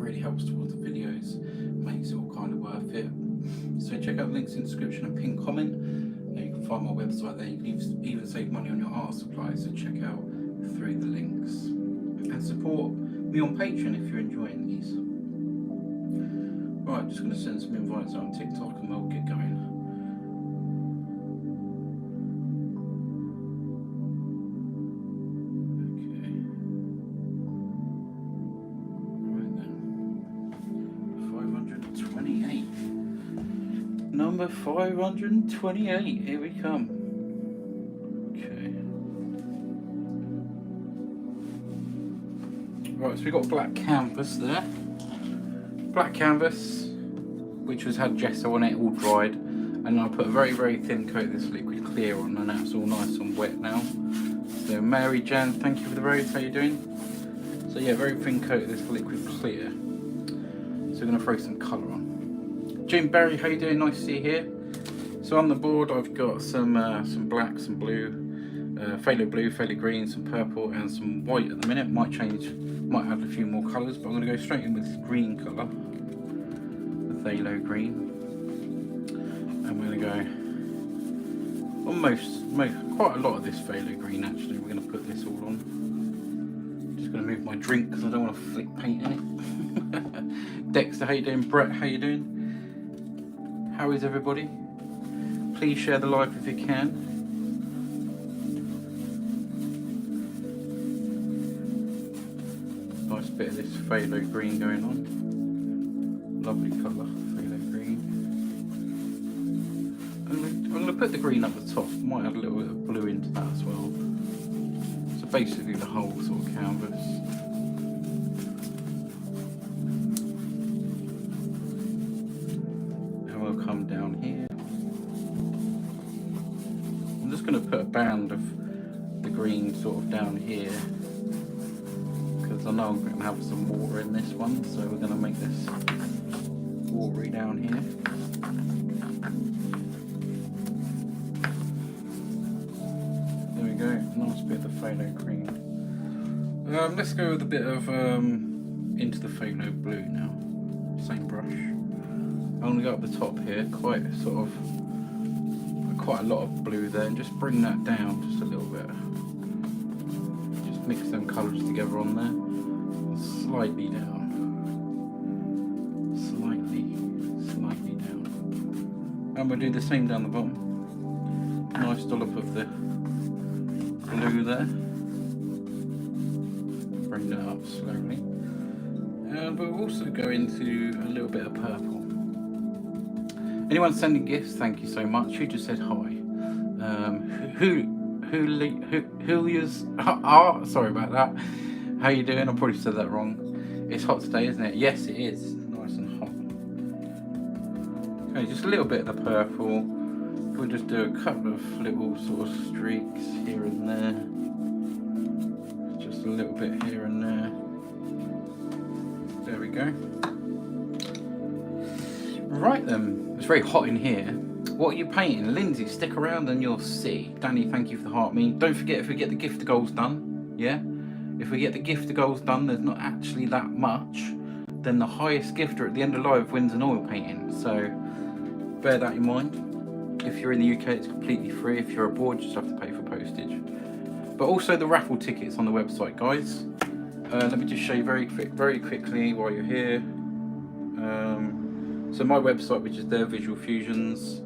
really helps towards the videos, makes it all kind of worth it. So check out the links in the description and pinned comment. You can find my website there. You can even save money on your art supplies, so check out through the links. And support me on Patreon if you're enjoying these. Right, just going to send some invites out on TikTok and we'll get going. Number 528, here we come. Okay. Right, so we've got black canvas there. Black canvas, which had gesso on it, all dried. And I put a very, very thin coat of this liquid clear on, and that's all nice and wet now. So Mary Jan, thank you for the rose, how you doing? So yeah, very thin coat of this liquid clear. So we're going to throw some colour on. Jim Berry, how you doing? Nice to see you here. So on the board I've got some black, some blue, phthalo blue, phthalo green, some purple and some white at the minute. Might change, might add a few more colours, but I'm going to go straight in with this green colour, the phthalo green. And we're going to go on quite a lot of this phthalo green actually. We're going to put this all on. Just going to move my drink because I don't want to flick paint in it. Dexter, how you doing? Brett, how you doing? How is everybody? Please share the live if you can. Nice bit of this phthalo green going on. Lovely colour, phthalo green. I'm going to put the green up the top. Might add a little bit of blue into that as well. So basically the whole sort of canvas. Come down here. I'm just going to put a band of the green sort of down here because I know I'm going to have some water in this one, so we're going to make this watery down here. There we go, nice bit of the phthalo green. Let's go with a bit of into the phthalo blue now. Same brush. I'm going to go up the top here, quite a lot of blue there, and just bring that down just a little bit. Just mix them colours together on there, and slightly down, slightly down. And we'll do the same down the bottom. Nice dollop of the blue there. Bring that up slowly. And we'll also go into a little bit of purple. Anyone sending gifts, thank you so much. Who just said hi? Julius, sorry about that. How you doing? I probably said that wrong. It's hot today, isn't it? Yes, it is. Nice and hot. Okay, just a little bit of the purple. We'll just do a couple of little sort of streaks here and there. Just a little bit here and there. There we go. Right then. It's very hot in here. What are you painting? Lindsay, stick around and you'll see. Danny, thank you for the heart me. Don't forget, if we get the gift of goals done, yeah? If we get the gift of goals done, there's not actually that much. Then the highest gifter at the end of live wins an oil painting. So bear that in mind. If you're in the UK, it's completely free. If you're abroad, you just have to pay for postage. But also the raffle tickets on the website, guys. Let me just show you very quickly while you're here. So my website, which is there, Visual Fusions,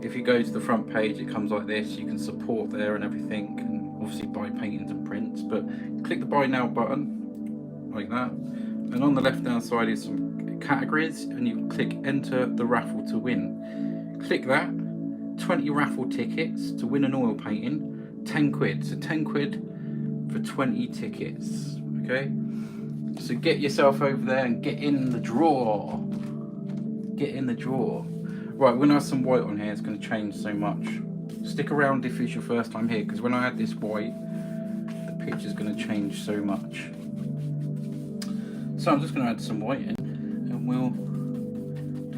if you go to the front page, it comes like this. You can support there and everything, and obviously buy paintings and prints, but click the buy now button like that, and on the left hand side is some categories, and you click enter the raffle to win. Click that. 20 raffle tickets to win an oil painting, 10 quid, so 10 quid for 20 tickets. Okay, so get yourself over there and get in the draw. Get in the draw. Right, we're gonna have some white on here. It's gonna change so much. Stick around if it's your first time here, because when I add this white, the picture's gonna change so much. So I'm just gonna add some white in, and we'll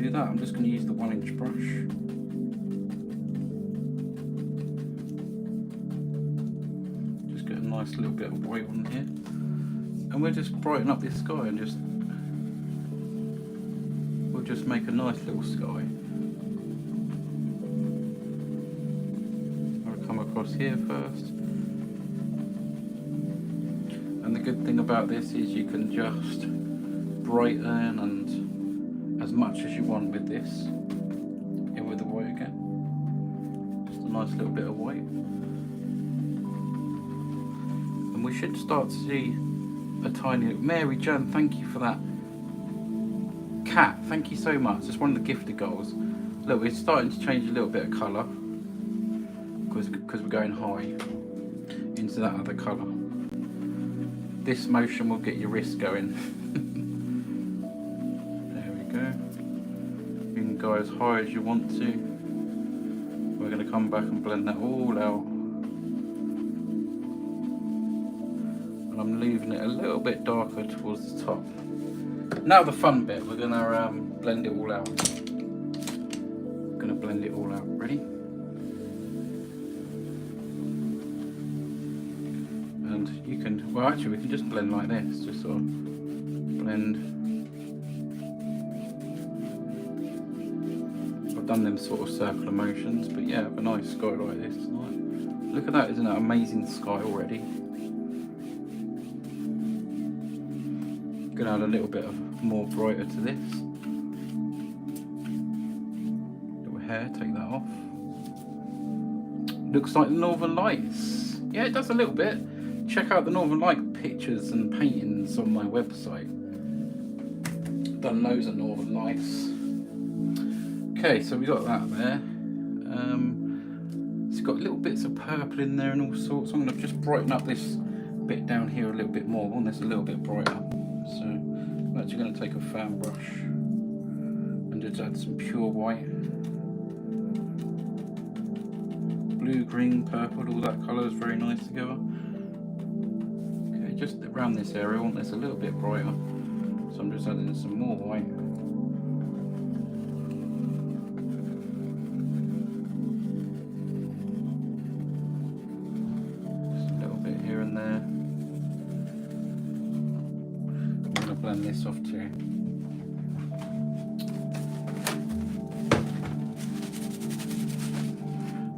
do that. I'm just gonna use the 1-inch brush. Just get a nice little bit of white on here, and we'll just brighten up this sky and just will just make a nice little sky. I'll come across here first. And the good thing about this is you can just brighten and as much as you want with this. In with the white again. Just a nice little bit of white. And we should start to see a tiny... Mary Jan, thank you for that. Cat, thank you so much. It's one of the gifted goals. Look, we're starting to change a little bit of colour because we're going high into that other colour. This motion will get your wrist going. There we go. You can go as high as you want to. We're going to come back and blend that all out. And I'm leaving it a little bit darker towards the top. Now the fun bit, we're going to blend it all out. We're going to blend it all out. Ready? And you can, well actually we can just blend like this, just sort of blend. I've done them sort of circular motions, but yeah, a nice sky like this tonight. Look at that, isn't that amazing sky already? Gonna add a little bit of more brighter to this. Little hair, take that off. Looks like the Northern Lights. Yeah, it does a little bit. Check out the Northern Light pictures and paintings on my website. Done loads of Northern Lights. Okay, so we got that there. It's got little bits of purple in there and all sorts. I'm going to just brighten up this bit down here a little bit more. I want this a little bit brighter. So I'm actually going to take a fan brush and just add some pure white. Blue, green, purple, all that colour is very nice together. Okay, just around this area, I want this a little bit brighter. So I'm just adding some more white. Just a little bit here and there. I'm going to blend this off too.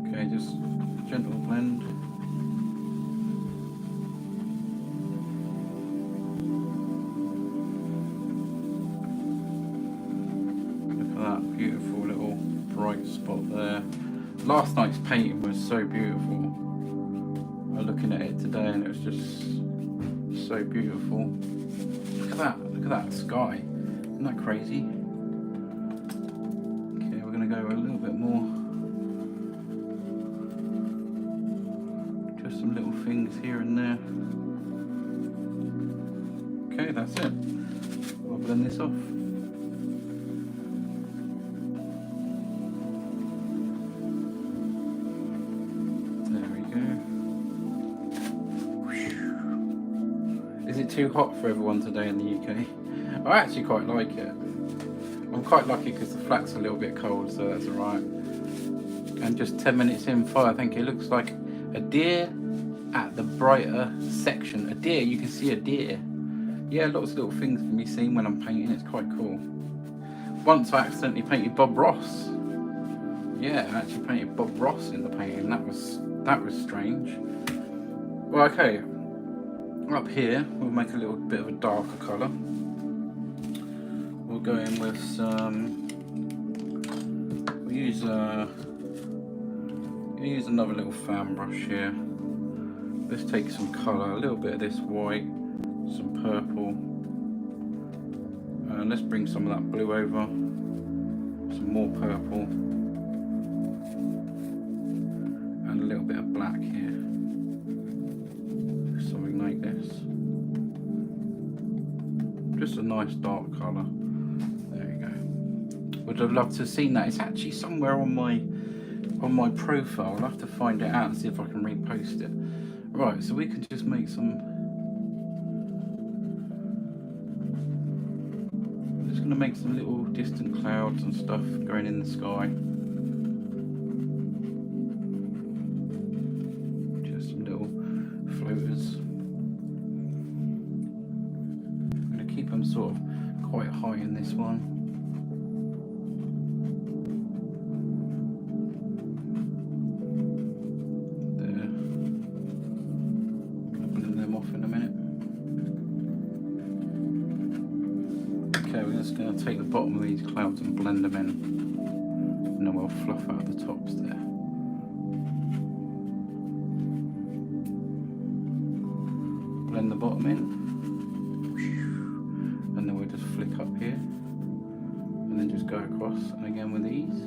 Okay, just gentle blend. Look at that beautiful little bright spot there. Last night's painting was so beautiful. I'm looking at it today and it was just so beautiful. Look at that sky. Isn't that crazy? Okay, we're going to go a little bit more. Just some little things here and there. Okay, that's it. I'll blend this off. There we go. Is it too hot for everyone today in the UK? I actually quite like it. I'm quite lucky because the flat's a little bit cold, so that's alright. And just 10 minutes in fire, I think it looks like a deer at the brighter section. A deer, you can see a deer. Yeah, lots of little things can be seen when I'm painting, it's quite cool. Once I accidentally painted Bob Ross. Yeah, I actually painted Bob Ross in the painting, that was strange. Well, okay, up here we'll make a little bit of a darker colour. We'll go in with some, we'll use another little fan brush here. Let's take some colour, a little bit of this white, some purple, and let's bring some of that blue over, some more purple, and a little bit of black here. Something like this. Just a nice dark colour. There you go. Would have loved to have seen that. It's actually somewhere on my profile. I'll have to find it out and see if I can repost it. Right, so we can just make some. I'm just going to make some little distant clouds and stuff going in the sky. Just some little floaters. I'm going to keep them sort of quite high in this one. we're just going to take the bottom of these clouds and blend them in, and then we'll fluff out the tops there. Blend the bottom in, and then we'll just flick up here, and then just go across, and again with these,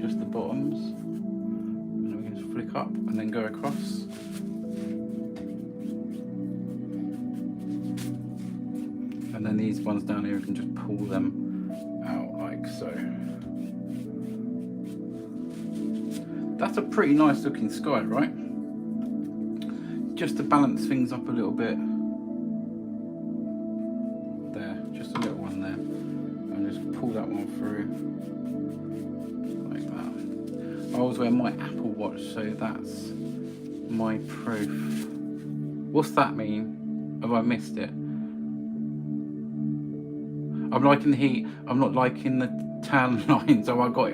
just the bottoms, and then we can just flick up, and then go across. And then these ones down here, we can just pull them out like so. That's a pretty nice looking sky, right? Just to balance things up a little bit. There, just a little one there. And just pull that one through. Like that. I always wear my Apple Watch, so that's my proof. What's that mean? Have I missed it? I'm liking the heat, I'm not liking the tan lines. Oh, I got you.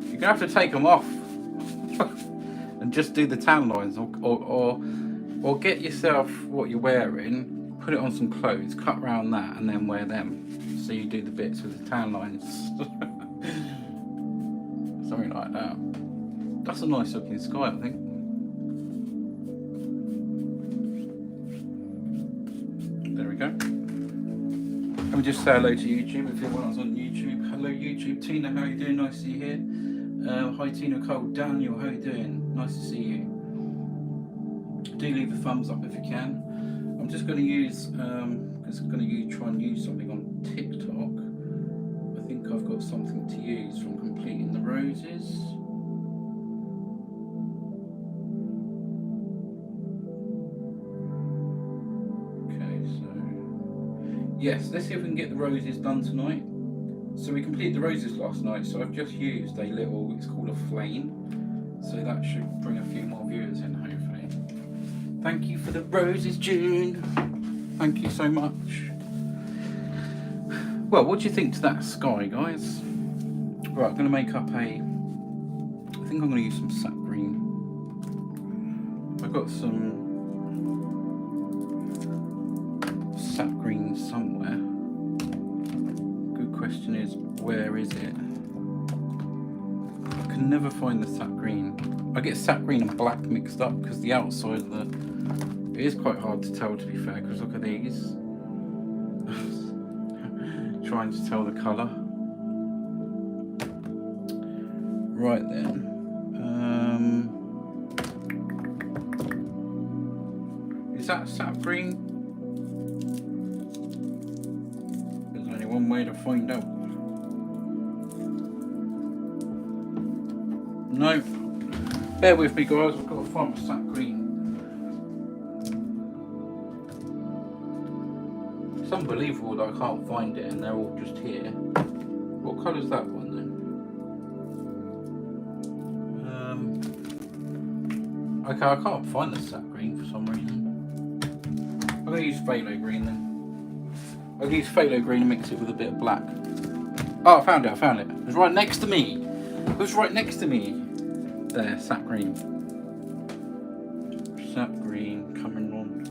You're gonna have to take them off and just do the tan lines, or get yourself what you're wearing, put it on some clothes, cut around that, and then wear them. So you do the bits with the tan lines. Something like that. That's a nice looking sky, I think. There we go. Let me just say hello to YouTube if anyone's on YouTube. Hello YouTube. Tina, how are you doing? Nice to see you here. Hi Tina, Cole, Daniel, how are you doing? Nice to see you. Do leave a thumbs up if you can. I'm just going to use, try and use something on TikTok. I think I've got something to use from completing the roses. Yes, let's see if we can get the roses done tonight. So we completed the roses last night, so I've just used a little, it's called a flame. So that should bring a few more viewers in, hopefully. Thank you for the roses, June. Thank you so much. Well, what do you think to that sky, guys? Right, I'm going to make up I think I'm going to use some sap green. I've got some sap green somewhere. Good question is, where is it? I can never find the sap green. I get sap green and black mixed up because the outside of the... It is quite hard to tell, to be fair, because look at these. Trying to tell the colour. Right then. Is that sap green? One way to find out. No, bear with me guys, I've got to find my sap green. It's unbelievable that I can't find it and they're all just here. What colour's that one then? Okay, I can't find the sap green for some reason. I'm going to use phthalo green then. I'll use phthalo green and mix it with a bit of black. Oh, I found it. It was right next to me. There, sap green. Sap green coming on.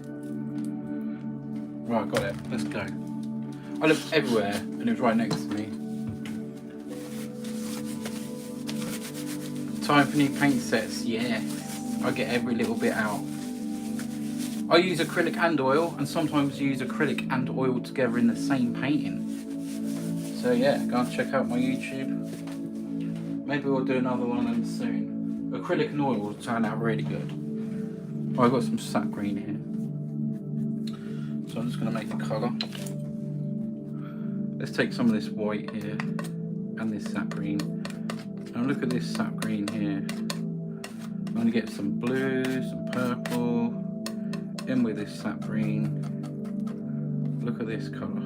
Right, got it. Let's go. I looked everywhere and it was right next to me. Time for new paint sets. Yes. I get every little bit out. I use acrylic and oil, and sometimes use acrylic and oil together in the same painting. So yeah, go and check out my YouTube. Maybe we'll do another one soon. Acrylic and oil will turn out really good. Oh, I've got some sap green here. So I'm just going to make a colour. Let's take some of this white here, and this sap green. Now look at this sap green here. I'm going to get some blue, some purple. In with this sap green. Look at this colour.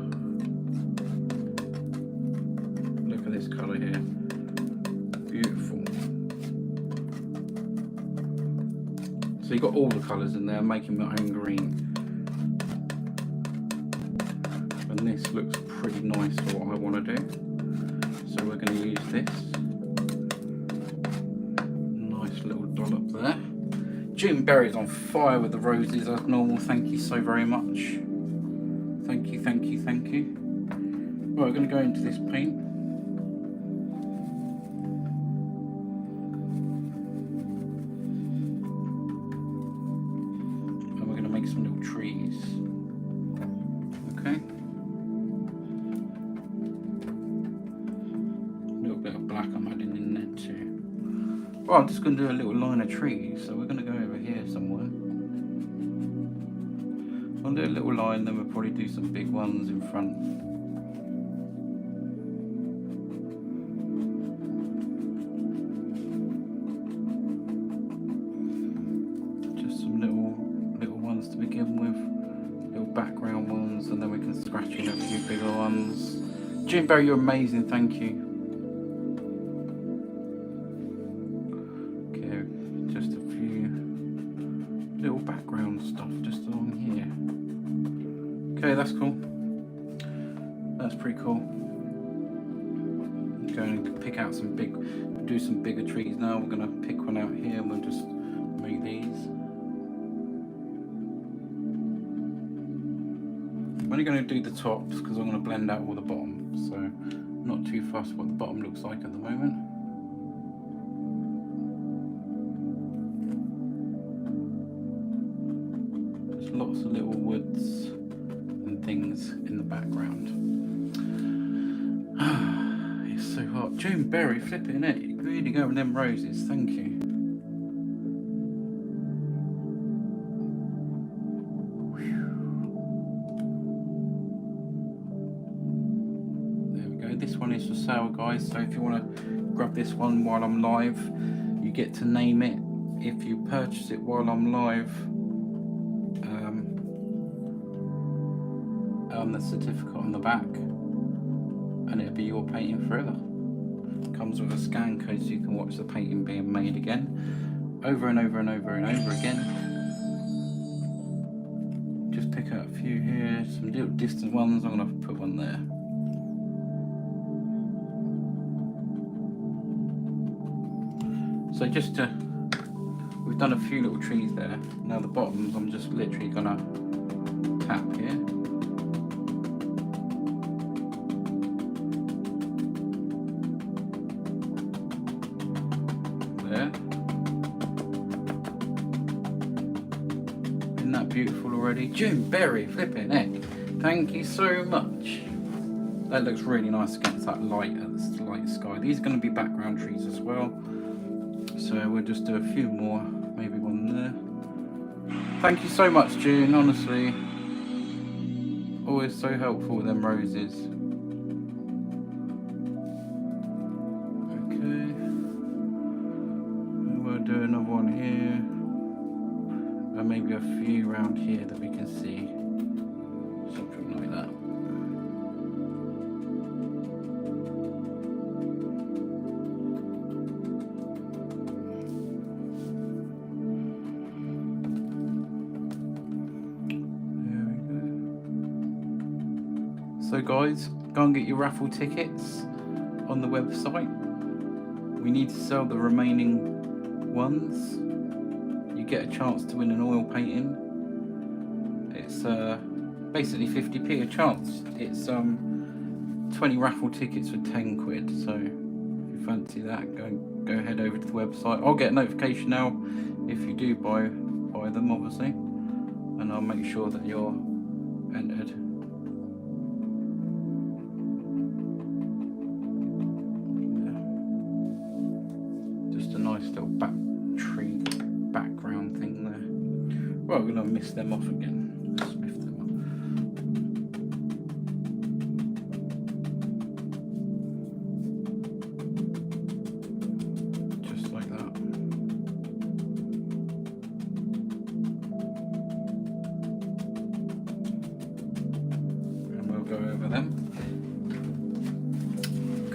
Look at this colour here. Beautiful. So you've got all the colours in there, making my own green. And this looks pretty nice for what I want to do. So we're going to use this. Nice little dollop there. June Berry's on fire with the roses as normal. Thank you so very much. Thank you, thank you, thank you. Right, we're going to go into this paint. And we're going to make some little trees. Okay. A little bit of black I'm adding in there too. Well, I'm just going to do a little line of trees, so we're going to go over here somewhere. I'll do a little line, then we'll probably do some big ones in front. Just some little ones to begin with, little background ones, and then we can scratch in a few bigger ones. June Berry, you're amazing, thank you. Okay, that's cool. That's pretty cool. I'm going to pick out some do some bigger trees now. We're going to pick one out here and we'll just make these. I'm only going to do the tops because I'm going to blend out all the bottom. So I'm not too fussed what the bottom looks like at the moment. Just lots of little woods things in the background. It's so hot. June Berry, flipping it. You really go with them roses, thank you. There we go. This one is for sale, guys, so if you want to grab this one while I'm live, you get to name it. If you purchase it while I'm live, the certificate on the back, and it'll be your painting forever. Comes with a scan code so you can watch the painting being made again, over and over and over and over again. Just pick out a few here, some little distant ones. I'm going to put one there. So we've done a few little trees there. Now the bottoms I'm just literally going to tap here. Isn't that beautiful already? June Berry, flipping heck. Thank you so much. That looks really nice against that light sky. These are going to be background trees as well. So we'll just do a few more, maybe one there. Thank you so much, June, honestly. Always so helpful with them roses. Do another one here, and maybe a few around here that we can see, something like that. There we go. So guys, go and get your raffle tickets on the website. We need to sell the remaining ones. You get a chance to win an oil painting. It's basically 50p a chance. It's 20 raffle tickets for 10 quid. So if you fancy that, go head over to the website. I'll get a notification now if you do buy them, obviously, and I'll make sure that you're entered. Just a nice little background thing there. Well, we're going to mist them off again. Let's mist them off. Just like that. And we'll go over them.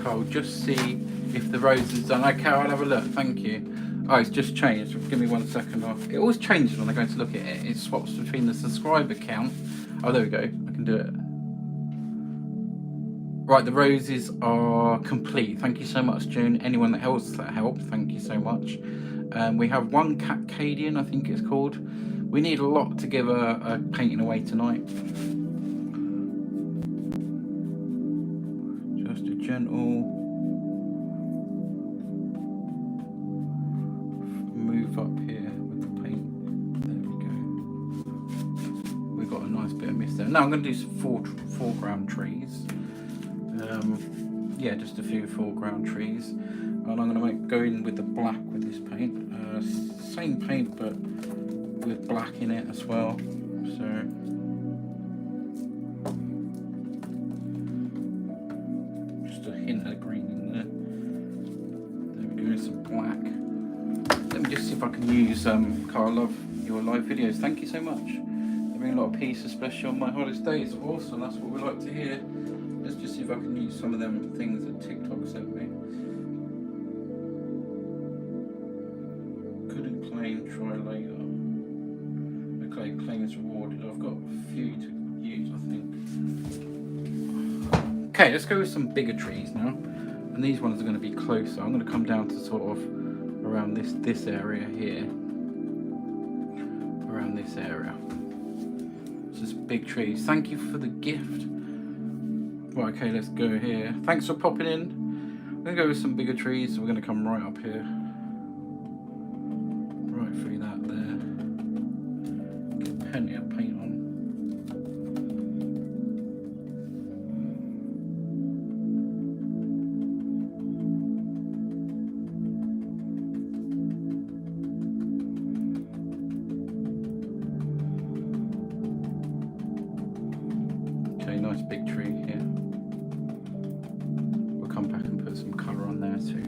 Carl, just see if the rose is done. Okay, I'll have a look, thank you. Oh, it's just changed. Give me 1 second. It always changes when I go to look at it. It swaps between the subscriber count. Oh, there we go. I can do it. Right, the roses are complete. Thank you so much, June. Anyone else that helped, thank you so much. We have one Cascadian, I think it's called. We need a lot to give a painting away tonight. Just a gentle move up here with the paint. There we go. We've got a nice bit of mist there. Now I'm going to do some foreground trees. Yeah, just a few foreground trees. And I'm going to go in with the black with this paint. Same paint, but with black in it as well. So just a hint of green in there. There we go, some black. Let me just see if I can use Carl, I love your live videos. Thank you so much. They bring a lot of peace, especially on my hardest days. Awesome, that's what we like to hear. Let's just see if I can use some of them things that TikTok sent me. Couldn't claim, try later. Okay, claim is rewarded. I've got a few to use, I think. Okay, let's go with some bigger trees now. And these ones are going to be closer. I'm going to come down to sort of around this area here. Around this area. Just big trees. Thank you for the gift. Right, okay, let's go here. Thanks for popping in. I'm going to go with some bigger trees. We're going to come right up here. Right through that there. Get plenty of paint on. Okay, nice big tree here. Come back and put some colour on there too.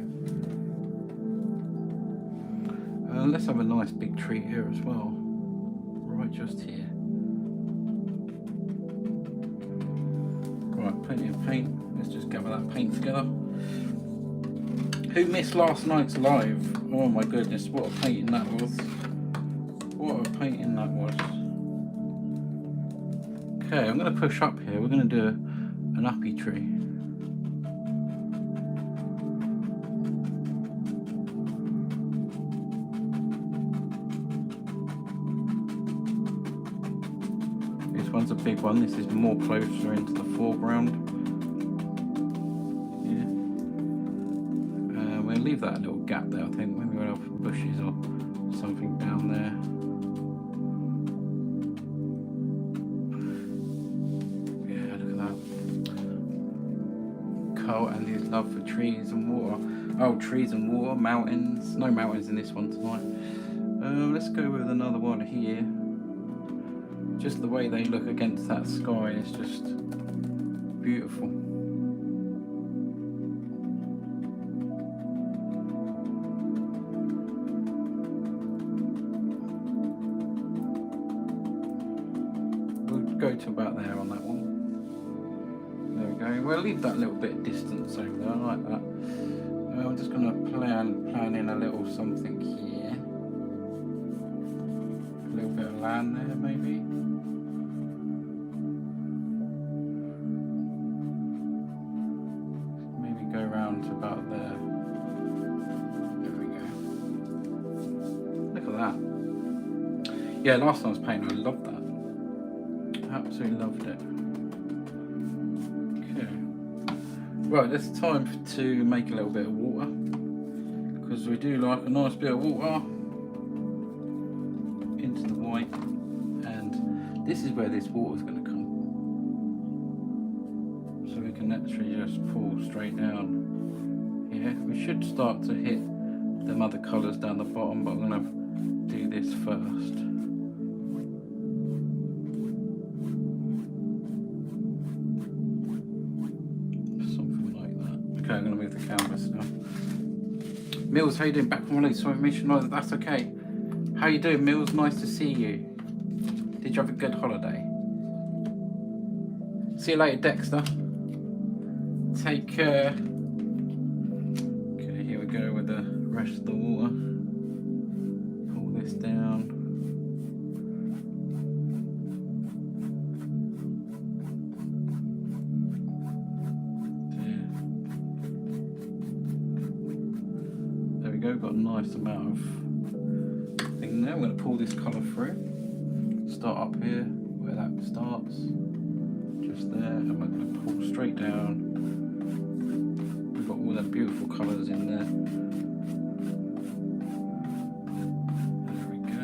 Let's have a nice big tree here as well, right just here. Right, plenty of paint. Let's just gather that paint together. Who missed last night's live? Oh my goodness, what a painting that was. What a painting that was. Okay, I'm going to push up here. We're going to do an uppy tree. One's a big one. This is more closer into the foreground. Yeah. We'll leave that little gap there. I think maybe we'll have bushes or something down there. Yeah, look at that. Carl and his love for trees and water. Oh, trees and water, mountains. No mountains in this one tonight. Let's go with another one here. Just the way they look against that sky is just beautiful. We'll go to about there on that one. There we go. We'll leave that little bit of distance over there. I like that. I'm just going to plan in a little something here. A little bit of land there, maybe. Go around to about there. There we go. Look at that. Yeah, last night's paint, I loved that. Absolutely loved it. Okay. Right, it's time to make a little bit of water. Because we do like a nice bit of water into the white. And this is where this water's going to come. So we can actually just pull straight down here. We should start to hit them other colours down the bottom, but I'm going to do this first. Something like that. Okay, I'm going to move the canvas now. Mills, how you doing? Back from holiday, sorry I missed you. No, that's okay. How you doing, Mills? Nice to see you. Did you have a good holiday? See you later, Dexter. Take care. Okay, here we go with the rest of the water. Pull this down. There we go, got a nice amount of I'm going to pull this colour through. Start up here where that starts, just there, and we're going to pull straight down. We've got all the beautiful colours in there. There we go.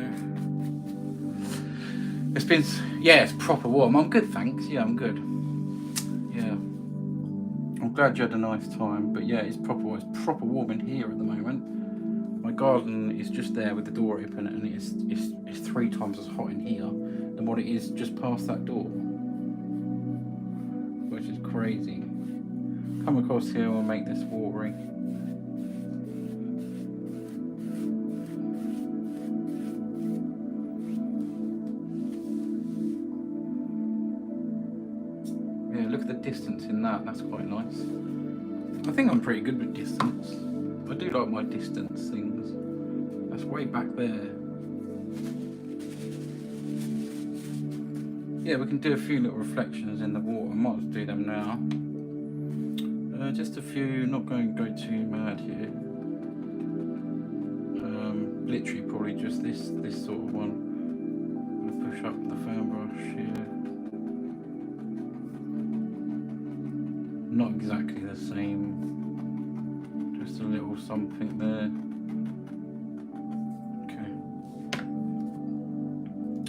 It's been, yeah, it's proper warm. I'm good, thanks. Yeah, I'm good. Yeah, I'm glad you had a nice time. But yeah, it's proper warm in here at the moment. My garden is just there with the door open, and it's 3 times as hot in here than what it is just past that door, which is crazy. Come across here and make this watering. Yeah, look at the distance in that. That's quite nice. I think I'm pretty good with distance. I do like my distance things. That's way back there. Yeah, we can do a few little reflections in the water. I might as well do them now. Just a few, not going to go too mad here. Literally probably just this sort of one. I'm going to push up the fan brush here. Not exactly the same. Just a little something there. Okay.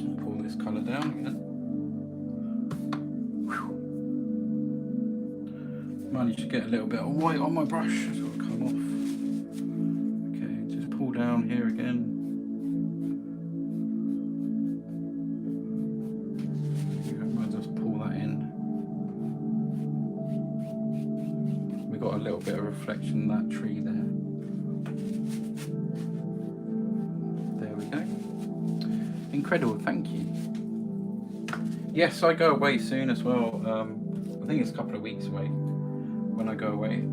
I'll pull this colour down again. Managed to get a little bit of white on my brush. It's got to come off. Okay, just pull down here again. I'll just pull that in. We got a little bit of reflection in that tree there. There we go. Incredible, thank you. Yes, I go away soon as well. I think it's a couple of weeks away when I go away.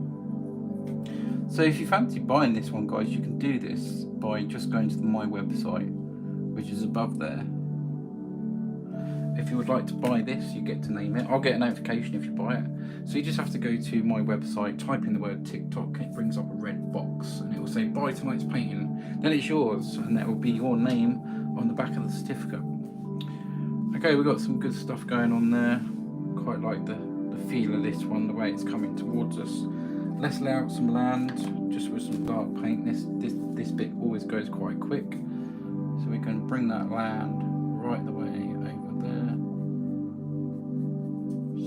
So if you fancy buying this one, guys, you can do this by just going to my website, which is above there. If you would like to buy this, you get to name it. I'll get a notification if you buy it. So you just have to go to my website, type in the word TikTok, it brings up a red box and it will say buy tonight's painting. Then it's yours, and that will be your name on the back of the certificate. Okay, we've got some good stuff going on there. Quite like the feel of this one, the way it's coming towards us. Let's lay out some land just with some dark paint. This bit always goes quite quick, so we can bring that land right the way over there,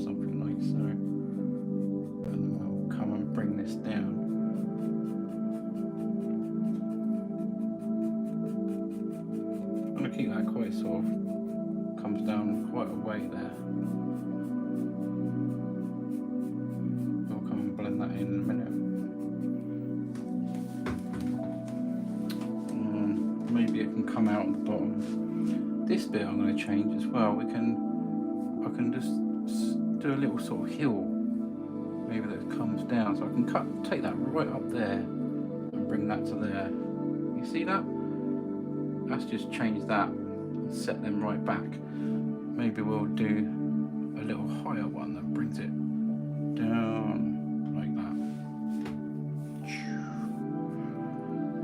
something like so, and then we'll come and bring this down. I'm going to keep that quite sort of comes down quite a way there. That in a minute. Maybe it can come out at the bottom. This bit I'm going to change as well. I can just do a little sort of hill, maybe that comes down, so I can take that right up there and bring that to there. You see that? Let's just change that and set them right back. Maybe we'll do a little higher one that brings it down.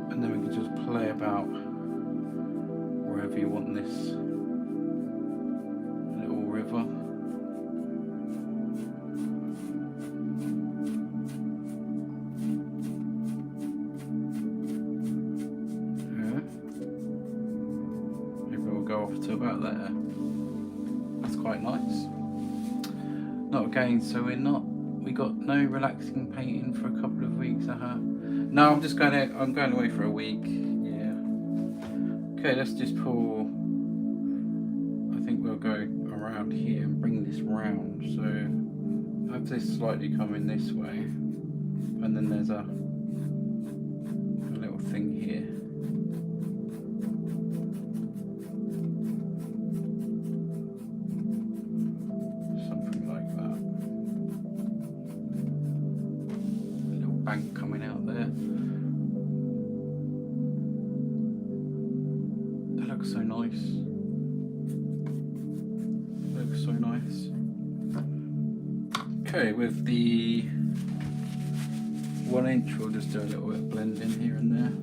And then we can just play about wherever you want this little river. Yeah. Maybe we'll go off to about there. That's quite nice. Not again, so we got no relaxing painting for a couple of weeks, No, I'm going away for a week, yeah. Okay, let's just pull, I think we'll go around here and bring this round. So I have this slightly coming this way, and then there's a little thing here. Something like that. A little bank coming out there. Looks so nice. Looks so nice. Okay, with the 1 inch, we'll just do a little bit of blend in here and there.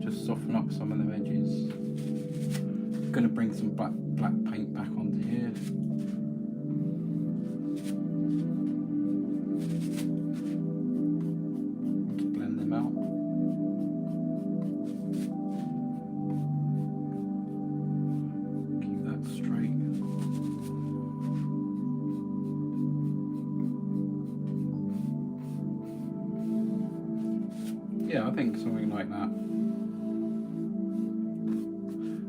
Just soften soften up some of the edges. I'm going to bring some black paint back onto here. Just blend them out. Keep that straight. Yeah, I think something like that.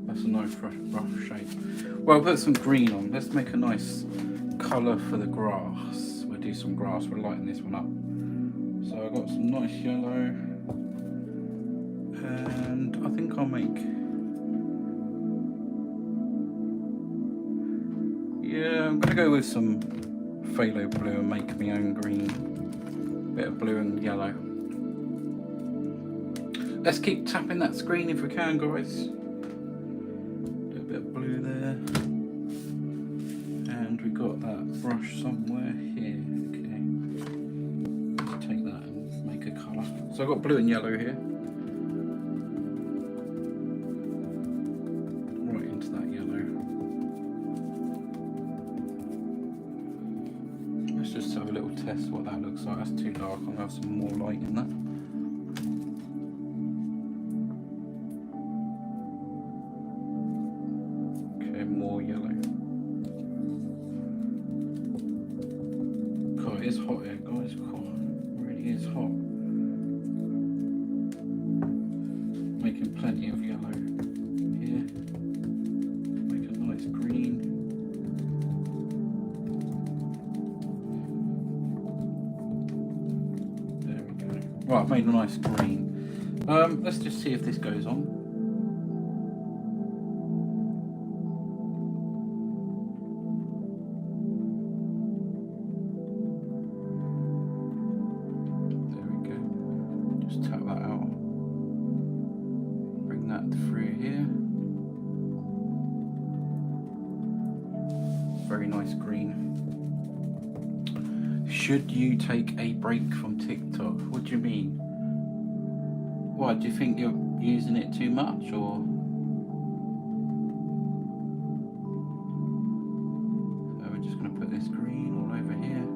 That's a nice rough shape. Well, I'll put some green on. Let's make a nice colour for the grass. We'll do some grass. We'll lighten this one up. So I've got some nice yellow. And I think I'll make... Yeah, I'm going to go with some phthalo blue and make my own green. Bit of blue and yellow. Let's keep tapping that screen if we can, guys. Do a bit of blue there. And we got that brush somewhere here. Okay. Let's take that and make a colour. So I've got blue and yellow here. Right into that yellow. Let's just have a little test what that looks like. That's too dark. I'll have some more light in that. More yellow. God, it is hot here, guys. God, it really is hot. Making plenty of yellow here. Make a nice green. There we go. Right, I've made a nice green. Let's just see if this goes on. Tap that out, bring that through here. Very nice green. Should you take a break from TikTok? What do you mean? What, do you think you're using it too much, or? So we're just going to put this green all over here.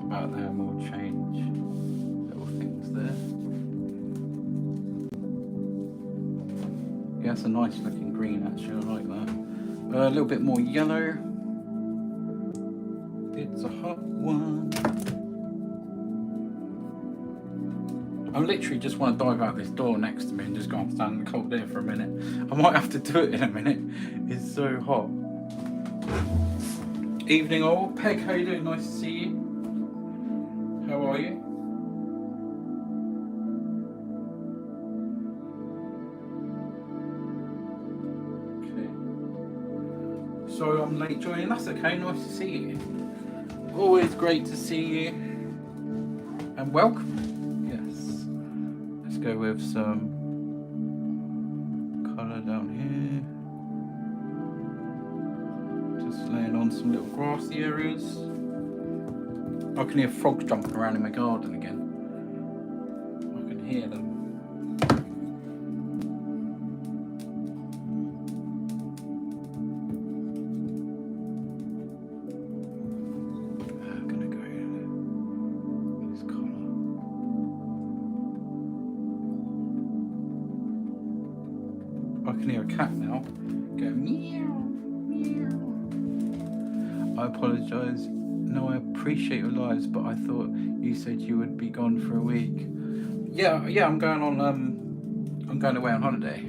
About there, and we'll change little things there. Yeah, that's a nice looking green actually, I like that. A little bit more yellow. It's a hot one. I literally just want to dive out this door next to me and just go and stand in the cold air for a minute. I might have to do it in a minute. It's so hot. Evening all. Peg, how you doing? Nice to see you. How are you? Okay. So I'm late joining. That's okay. Nice to see you. Always great to see you. And welcome. Yes. Let's go with some colour down here. Just laying on some little grassy areas. I can hear frogs jumping around in my garden again. I can hear them. I'm gonna go this colour. I can hear a cat now going meow, meow. I apologise. No, I appreciate your lives, but I thought you said you would be gone for a week. Yeah, I'm going on. I'm going away on holiday.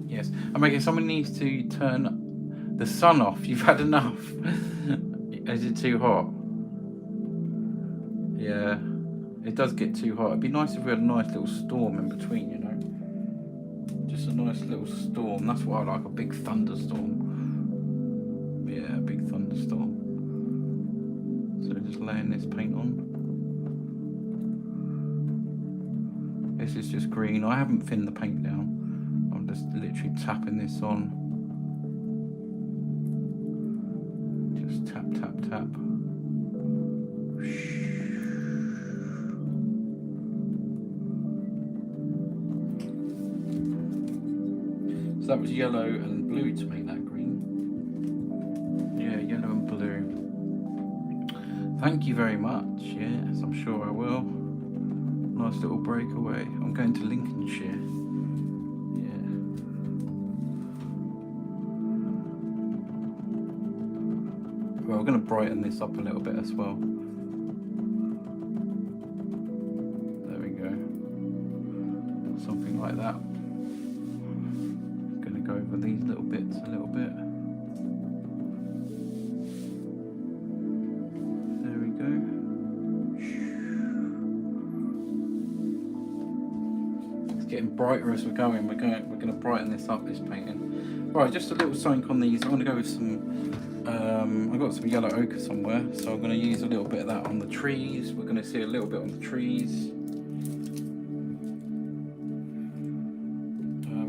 Yes, I'm making. Someone needs to turn the sun off. You've had enough. Is it too hot? Yeah, it does get too hot. It'd be nice if we had a nice little storm in between, you know. Just a nice little storm. That's what I like. A big thunderstorm. Yeah, a big thunderstorm. So just laying this paint on. This is just green. I haven't thinned the paint down. I'm just literally tapping this on. So that was yellow and blue to make that green. Yeah, yellow and blue. Thank you very much. Yes, I'm sure I will. Nice little breakaway. I'm going to Lincolnshire. Yeah. Well, we're going to brighten this up a little bit as well. There we go. Something like that. I'm going to go over these little bits a little bit. There we go. It's getting brighter as we're going. We're going to brighten this up, this painting. Right, just a little something on these. I'm going to go with some. I've got some yellow ochre somewhere, so I'm going to use a little bit of that on the trees. We're going to see a little bit on the trees.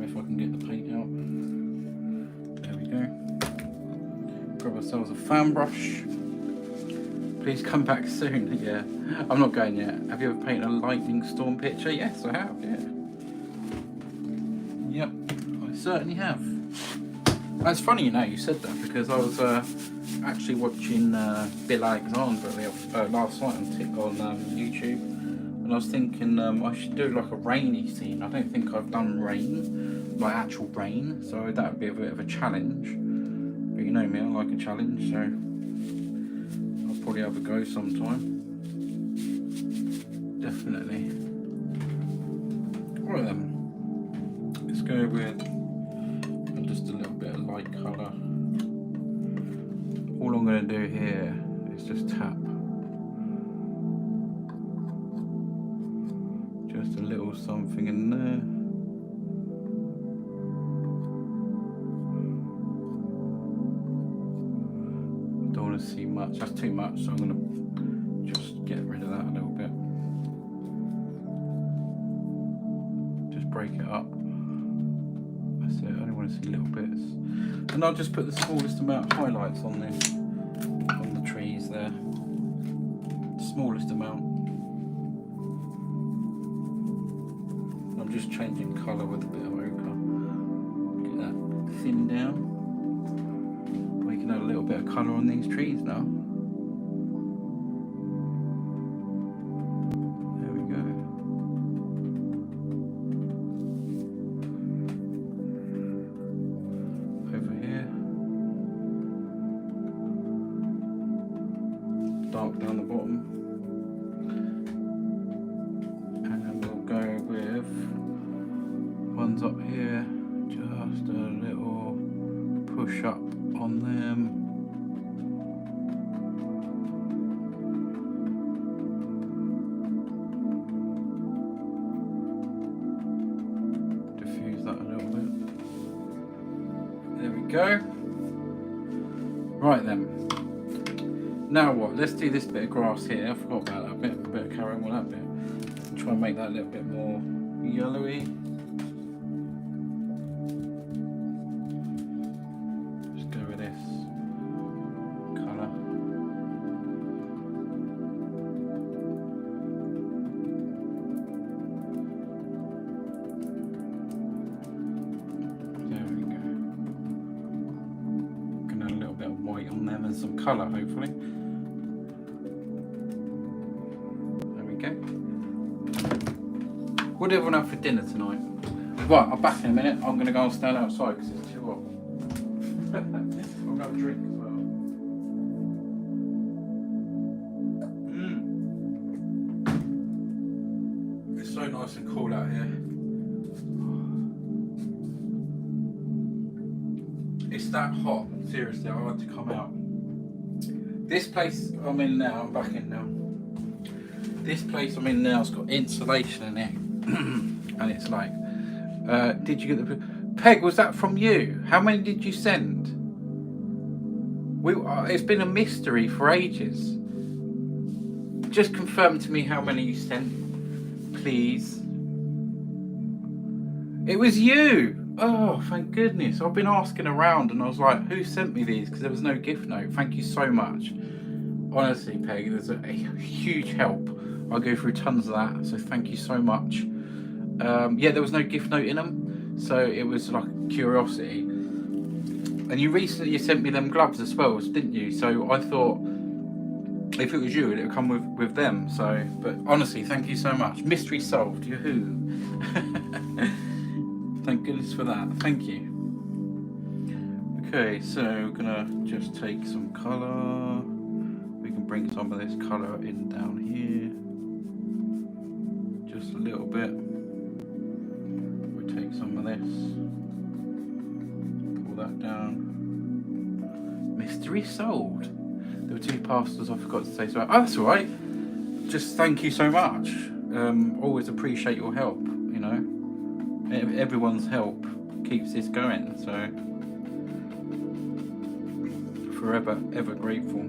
If I can get the paint out. There we go. Grab ourselves a fan brush. Please come back soon. Yeah, I'm not going yet. Have you ever painted a lightning storm picture? Yes, I have, yeah. Yep, I certainly have. It's funny, you know, you said that, because I was actually watching Bill Alexander last night on YouTube, and I was thinking I should do like a rainy scene. I don't think I've done rain, like actual rain, so that would be a bit of a challenge. But you know me, I like a challenge, so I'll probably have a go sometime. Definitely. Alright then, let's go with just a little bit of light colour. All I'm going to do here is just tap. Just a little something in there. Don't want to see much, that's too much, so I'm going to just get rid of that a little bit. Just break it up. That's it, I only want to see little bits. And I'll just put the smallest amount of highlights on this, on the trees there. Smallest amount. I'm just changing colour with a bit of ochre. Get that thin down. We can add a little bit of colour on these trees now. There we go. Over here. Dark down the bottom. And we'll go with ones up here. Just a little push up on them. Diffuse that a little bit. There we go. Right then. Now what? Let's do this bit of grass here. I forgot about that bit. A bit of carrying on that bit. Try and make that a little bit more yellowy. Just go with this colour. There we go. Can add a little bit of white on them and some colour, hopefully. There we go. What do everyone have for dinner tonight? Right, I'm back in a minute. I'm going to go and stand outside because it's too hot. I'll have a drink as well. It's so nice and cool out here. It's that hot, seriously, I had to come out. This place I'm in now, I'm back in now. This place I'm in now has got insulation in it. And it's like, did you get the... Peg, was that from you? How many did you send? It's been a mystery for ages. Just confirm to me how many you sent, please. It was you! Oh, thank goodness. I've been asking around and I was like, who sent me these? Because there was no gift note. Thank you so much. Honestly, Peg, it was a huge help. I go through tons of that, so thank you so much. Yeah, there was no gift note in them. So it was like a curiosity. And you recently sent me them gloves as well, didn't you? So I thought if it was you, it would come with them. So, but honestly, thank you so much. Mystery solved. Yoo-hoo. Thank goodness for that. Thank you. Okay, so we're gonna just take some colour. We can bring some of this colour in down here. Just a little bit. We'll take some of this. Pull that down. Mystery solved. There were 2 pastels I forgot to say. So, oh, that's all right. Just thank you so much. Always appreciate your help. You know, everyone's help keeps this going. So, forever, ever grateful.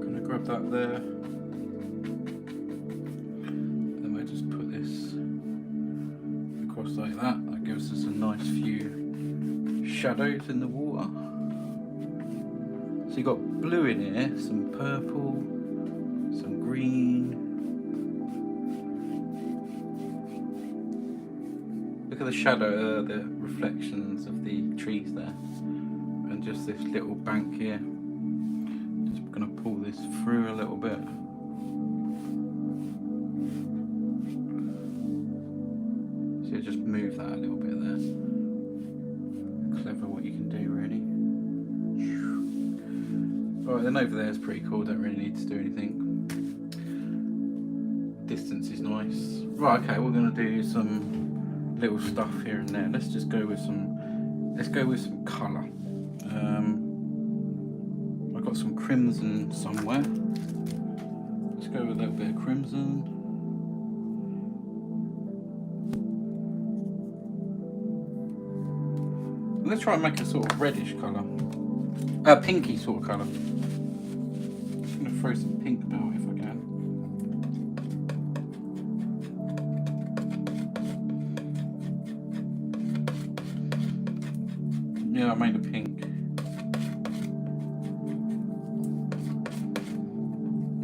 Gonna grab that there. Then we'll just put this across like that. That gives us a nice few shadows in the water. So you've got blue in here, some purple, some green. Look at the shadow, the reflections of the trees there. And just this little bank here. Just going to pull this through a little bit. So just move that a little bit there. Clever what you can do, really. Alright, then over there is pretty cool, don't really need to do anything. Distance is nice. Right, okay, we're going to do some little stuff here and there. Let's just go with some colour. I've got some crimson somewhere. Let's go with a little bit of crimson. Let's try and make a sort of reddish colour. Pinky sort of colour. Just going to throw some pink about if I can. Yeah, I made a pink.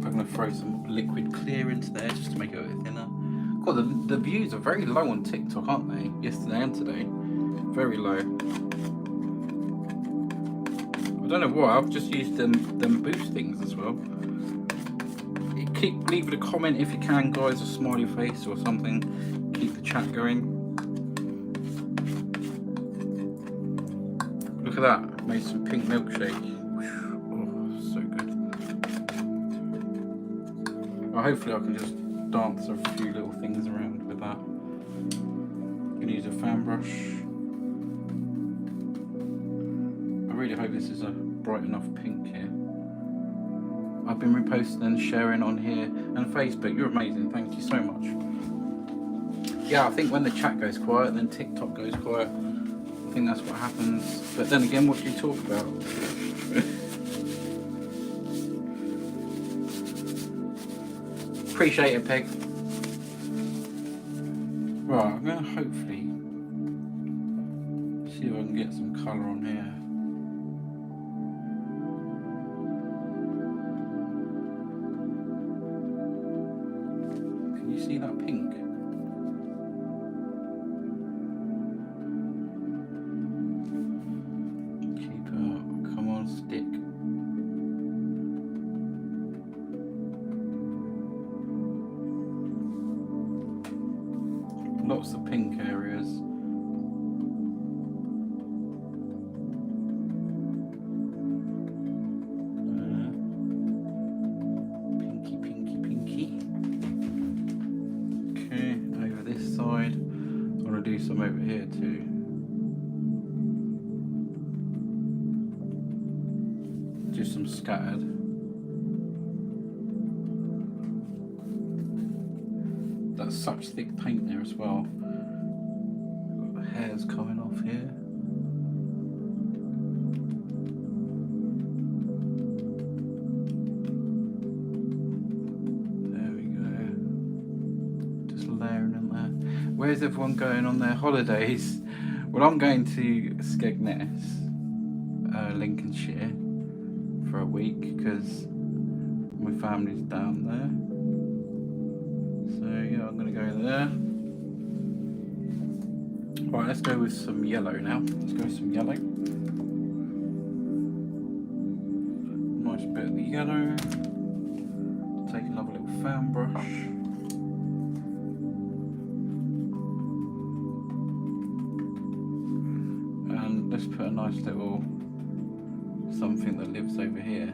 I'm going to throw some liquid clear into there just to make it a bit thinner. God, the views are very low on TikTok, aren't they? Yesterday and today. Very low. I don't know why, I've just used them boost things as well. Keep leaving a comment if you can, guys, a smiley face or something. Keep the chat going. Look at that, made some pink milkshake. Oh, so good. Well, hopefully I can just dance a few little things around with that. You can use a fan brush. I really hope this is a bright enough pink here. I've been reposting and sharing on here and Facebook. You're amazing, thank you so much. Yeah, I think when the chat goes quiet, then TikTok goes quiet. I think that's what happens. But then again, what do you talk about? Appreciate it, Peg. Right, I'm going to hopefully see if I can get some colour on here. Can you see that pink? Keep it up. Come on, stick. Lots of pink areas. Pinky, pinky, pinky. Okay, over this side. I want to do some over here too. Just some scattered. That's such thick paint there as well. Got the hairs coming off here. There we go. Just layering them there. Where's everyone going on their holidays? Well, I'm going to Skegness, Lincolnshire, for a week because my family's down there. So yeah, I'm going to go there. Right, let's go with some yellow now. Let's go with some yellow. Nice bit of the yellow. Take another little fan brush. And let's put a nice little something that lives over here.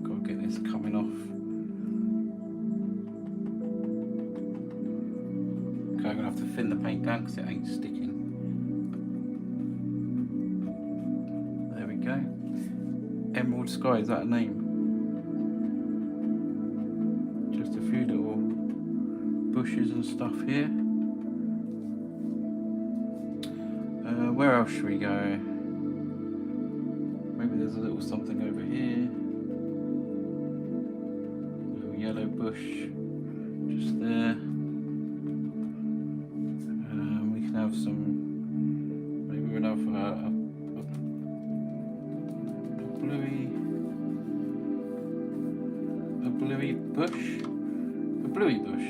Gotta get this coming off. Okay, I'm gonna have to thin the paint down because it ain't sticking. There we go. Emerald Sky, is that a name? Just a few little bushes and stuff here. Where else should we go? Maybe there's a little something over here. A little yellow bush just there. We can have some, maybe we'll have a bluey bush. A bluey bush.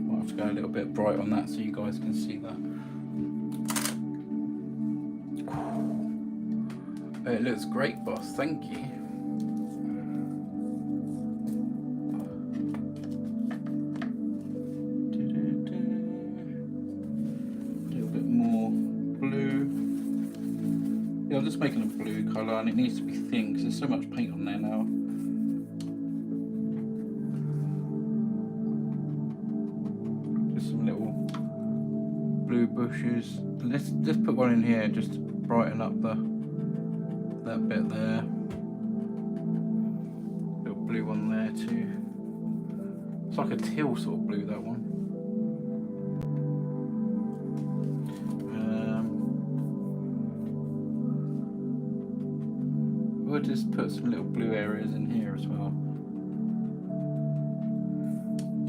Might have to go a little bit bright on that so you guys can see that. It looks great, boss. Thank you. A little bit more blue. Yeah, I'm just making a blue colour, and it needs to be thin because there's so much paint on there now. Just some little blue bushes. Let's just put one in here just to brighten up that bit there. Little blue one there too. It's like a teal sort of blue, that one. We'll just put some little blue areas in here as well.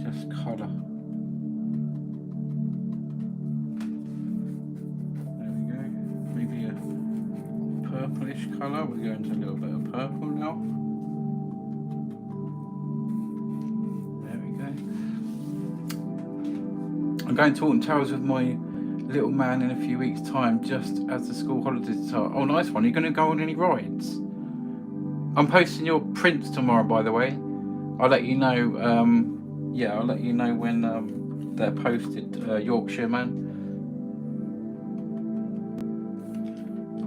Just colour. There we go. Maybe a purplish colour. We're going to a little bit of purple now. There we go. I'm going to Alton Towers with my little man in a few weeks' time, just as the school holidays start. Oh, nice one. Are you going to go on any rides? I'm posting your prints tomorrow, by the way. I'll let you know. Yeah, I'll let you know when they're posted. Yorkshire man.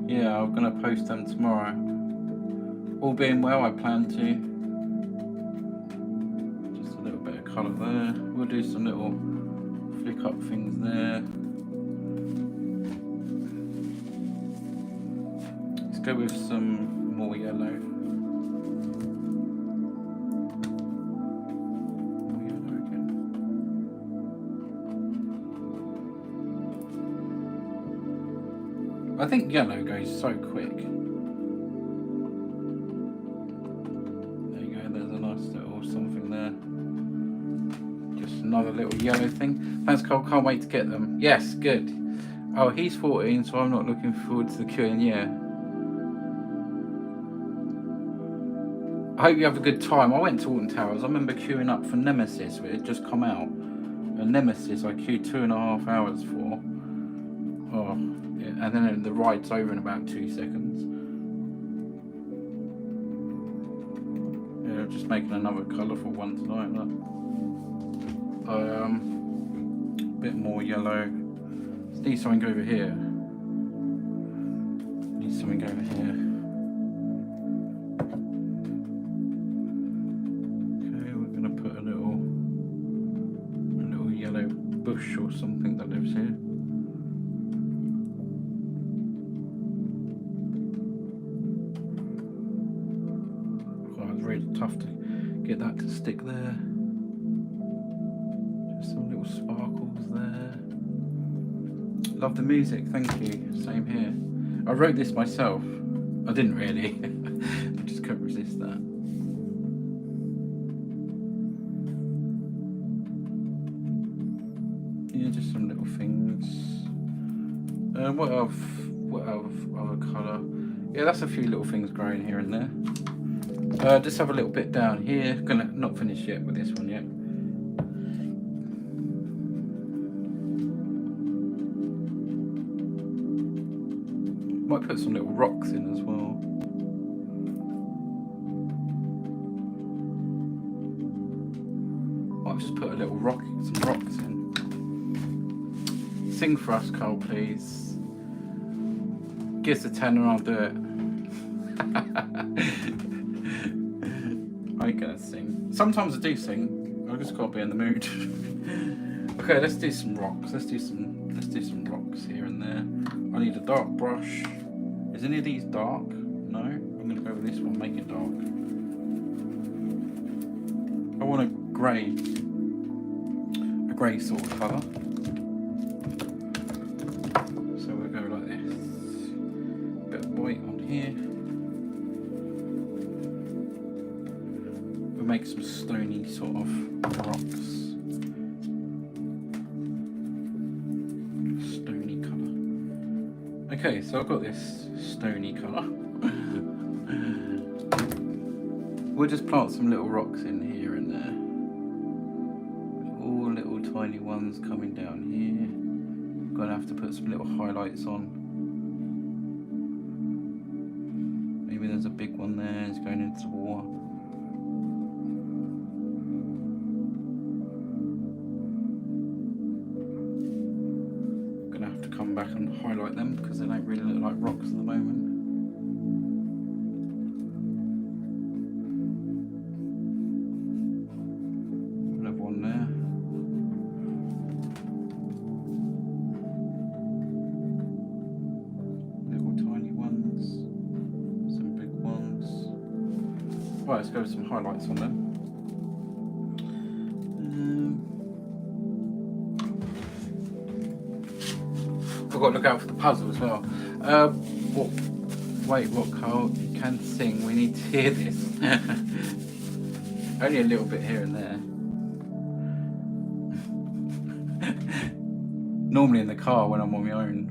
Yeah, I'm gonna post them tomorrow. All being well, I plan to. Just a little bit of colour there. We'll do some little flick up things there. Let's go with some more yellow. I think yellow goes so quick. There you go, there's a nice little something there. Just another little yellow thing. Thanks, Cole, can't wait to get them. Yes, good. Oh, he's 14, so I'm not looking forward to the queuing, yeah. I hope you have a good time. I went to Alton Towers. I remember queuing up for Nemesis, it had just come out. And Nemesis I queued 2.5 hours for. Oh. And then the ride's over in about 2 seconds. Yeah, just making another colourful one tonight. Bit more yellow. Need something over here. Need something over here. Okay, we're gonna put a little yellow bush or something that lives here. Tough to get that to stick there. Just some little sparkles there. Love the music, thank you. Same here. I wrote this myself. I didn't really. I just couldn't resist that. Yeah, just some little things. What else other colour? Yeah, that's a few little things growing here and there. Just have a little bit down here. Gonna not finish yet with this one yet. Might put some little rocks in as well. Might just put a little some rocks in. Sing for us, Cole, please. Give us a 10 and I'll do it. I ain't gonna sing. Sometimes I do sing. I just gotta be in the mood. Okay, let's do some rocks. Let's do some rocks here and there. I need a dark brush. Is any of these dark? No. I'm gonna go with this one. Make it dark. I want a grey sort of colour. So we'll go like this. Bit of white on here. We'll make some stony sort of rocks. Stony colour. Okay, so I've got this stony colour. We'll just plant some little rocks in here and there. All little tiny ones coming down here. Gonna have to put some little highlights on. Maybe there's a big one there, it's going into the water. Gonna have to come back and highlight them because they don't really look like rocks at the moment. Another one there. Right, let's go with some highlights on them. I've got to look out for the puzzle as well. Wait, Carl? You can sing. We need to hear this. Only a little bit here and there. Normally in the car when I'm on my own.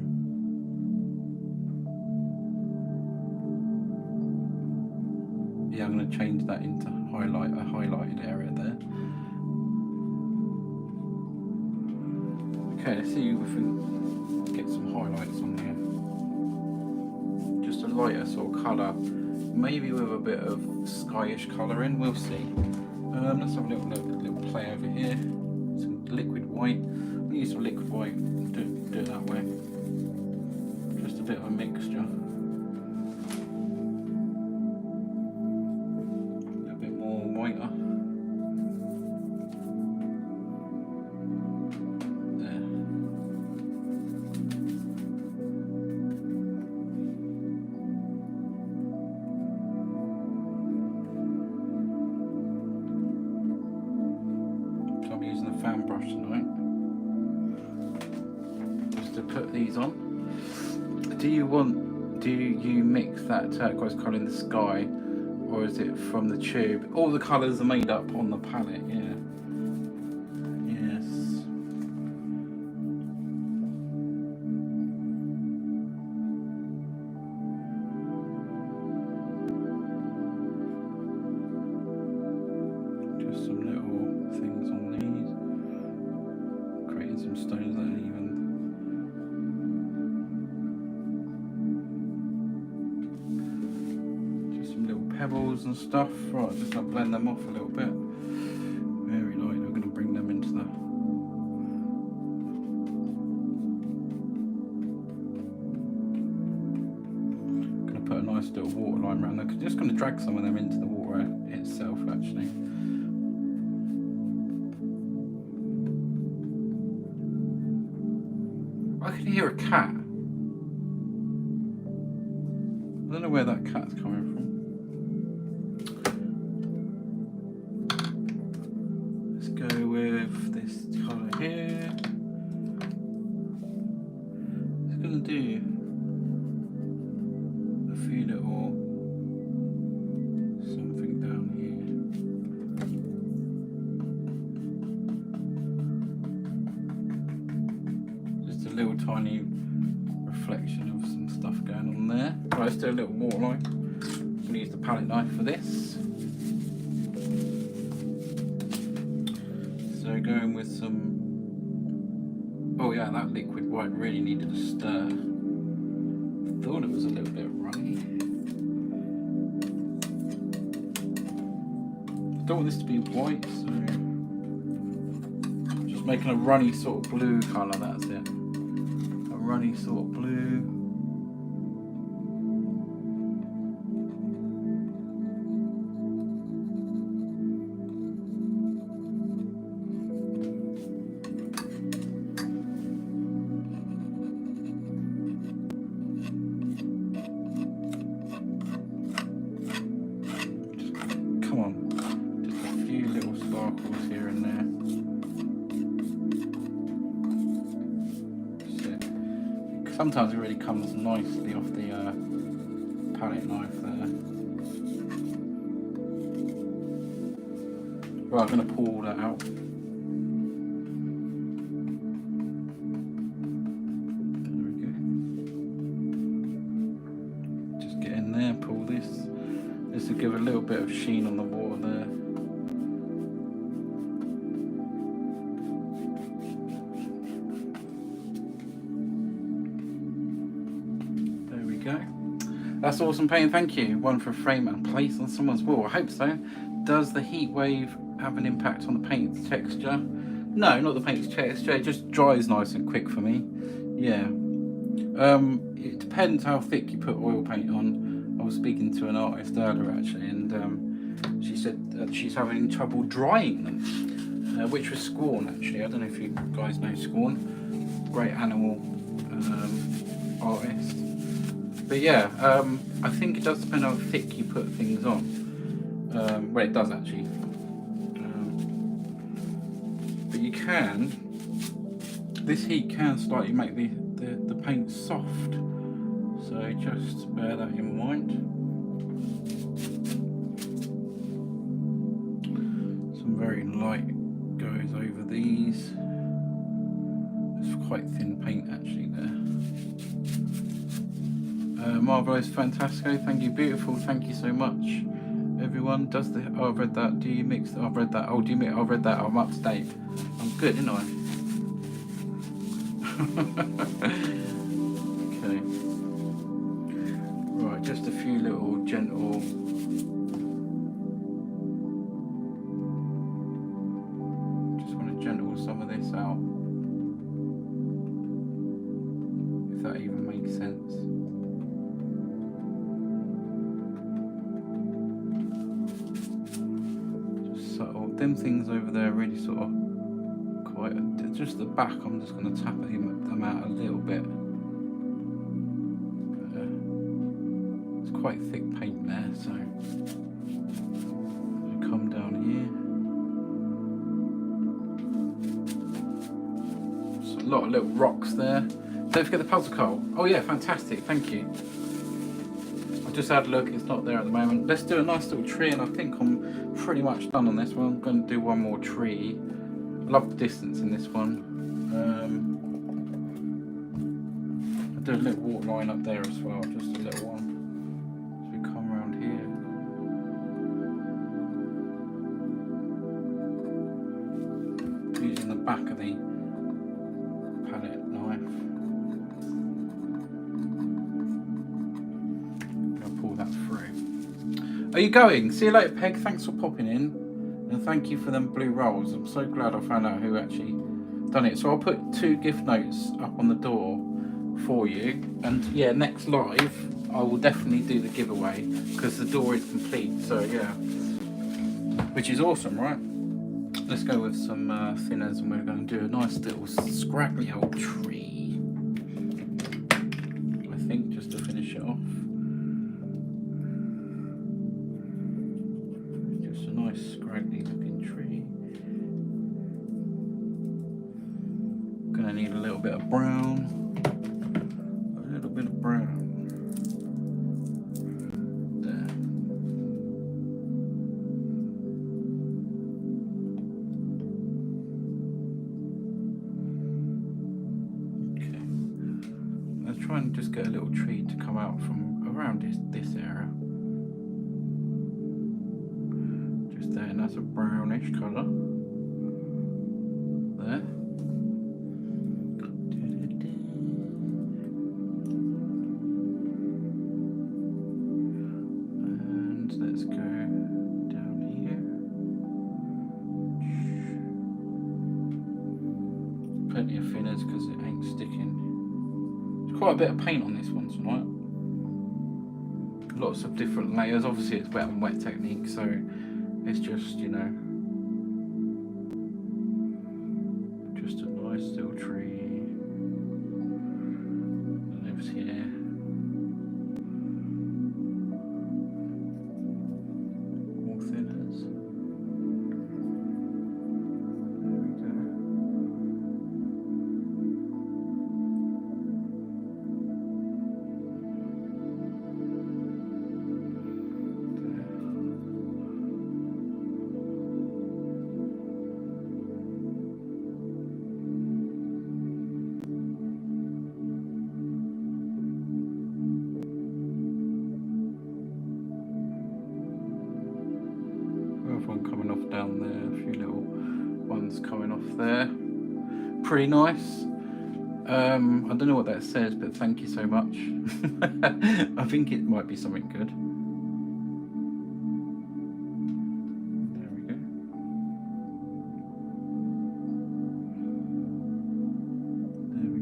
Yeah, I'm going to change that into a highlighted area there. Okay, let's see if we can get some highlights on here. Just a lighter sort of colour, maybe with a bit of skyish colour in, we'll see. Let's have a little play over here. Some liquid white. We'll use some liquid white, do it that way. Just a bit of a mixture. Fan brush tonight, just to put these on. Do you mix that turquoise colour in the sky, or is it from the tube? All the colours are made up on the palette, yeah. Yes. Just some little things on these. Some stones that are even. Just some little pebbles and stuff. Right, just to blend them off a little bit. Very light. We're going to bring them into the. Going to put a nice little water line around there. Cause just going to drag some of them into the water itself, actually. I can hear a cat. I don't know where that cat's coming from. Let's go with this colour here. It's going to do a few little something down here. Little tiny reflection of some stuff going on there. Right, let's do a little waterline. I'm going to use the palette knife for this. So going with some. Oh yeah, that liquid white really needed a stir. I thought it was a little don't want this to be white, so just making a runny sort of blue colour, that's it. A runny sort of blue. Come on, just a few little sparkles here and there. Sometimes it really comes nicely off the palette knife there. Right, I'm going to pull that out. There we go. Just get in there, pull this. This will give a little bit of sheen on the water there. That's awesome painting, thank you. One for a frame and place on someone's wall. I hope so. Does the heat wave have an impact on the paint's texture? No, not the paint's texture. It just dries nice and quick for me. Yeah. It depends how thick you put oil paint on. I was speaking to an artist earlier actually, and she said that she's having trouble drying them, which was Scorn actually. I don't know if you guys know Scorn. Great animal artist. But yeah, I think it does depend on how thick you put things on. Well, it does actually. But you can, this heat can slightly make the paint soft. So just bear that in mind. Some very light goes over these. It's quite thin paint actually there. Marvelous, fantastic, thank you, beautiful, thank you so much. Everyone does the, oh, I've read that, do you mix, I've read that, oh, do you mix, I've read that, I'm up to date. I'm good, didn't I? Okay. Right, just a few little gentle, just want to gentle some of this out. If that even makes sense. Them things over there really sort of quite, just the back, I'm just going to tap them out a little bit. It's quite thick paint there, so come down here. Just a lot of little rocks there. Don't forget the puzzle coal. Oh yeah, fantastic, thank you. I just had a look, it's not there at the moment. Let's do a nice little tree, and I think I'm pretty much done on this one. I'm going to do one more tree. I love the distance in this one. I'll do a little water line up there as well, just a little one. As we come around here. Using the back of the palette knife. Are you going? See you later, Peg. Thanks for popping in. And thank you for them blue rolls. I'm so glad I found out who actually done it. So I'll put 2 gift notes up on the door for you. And yeah, next live, I will definitely do the giveaway because the door is complete. So yeah, which is awesome, right? Let's go with some thinners, and we're going to do a nice little scraggly old tree. I think just to finish it off. Nice scraggly looking tree. Gonna need a little bit of brown. A little bit of brown. There. Okay. Let's try and just get a little tree to come out from around this area. And that's a brownish colour there. And let's go down here. your thinners because it ain't sticking. There's quite a bit of paint on this one tonight. Lots of different layers. Obviously it's wet on wet technique, so it's just, you know, just a nice little tree. And lives here. More thinners. There we go. One coming off down there, a few little ones coming off there. Pretty nice. I don't know what that says, but thank you so much. I think it might be something good. There we go. There we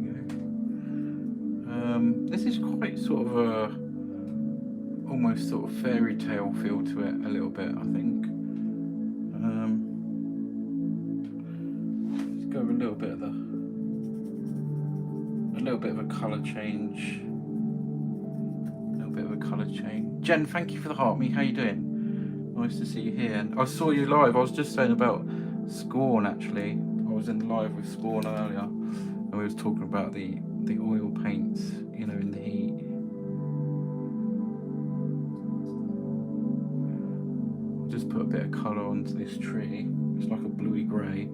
go. This is quite sort of a almost sort of fairy tale feel to it a little bit, I think. Let's go with a little bit of a colour change. A little bit of a colour change. Jen, thank you for the heart. Me, how you doing? Nice to see you here. And I saw you live. I was just saying about Scorn actually. I was in live with Scorn earlier, and we was talking about the oil paints, you know, in the heat. Just put a bit of colour onto this tree. It's like a bluey grey.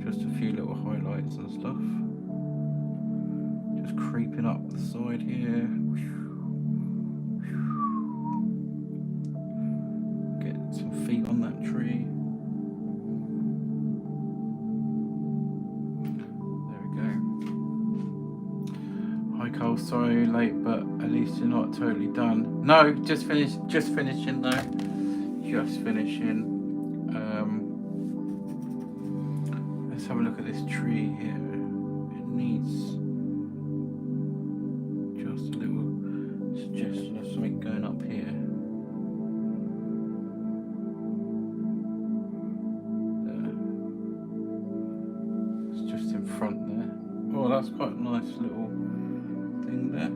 Just a few little highlights and stuff. Just creeping up the side here. Get some feet on that tree. There we go. Hi Cole, sorry you're late, but at least you're not totally done. No, just finishing though. Just finishing. Let's have a look at this tree here. It needs just a little suggestion of something going up here. There. It's just in front there. Oh, that's quite a nice little thing there.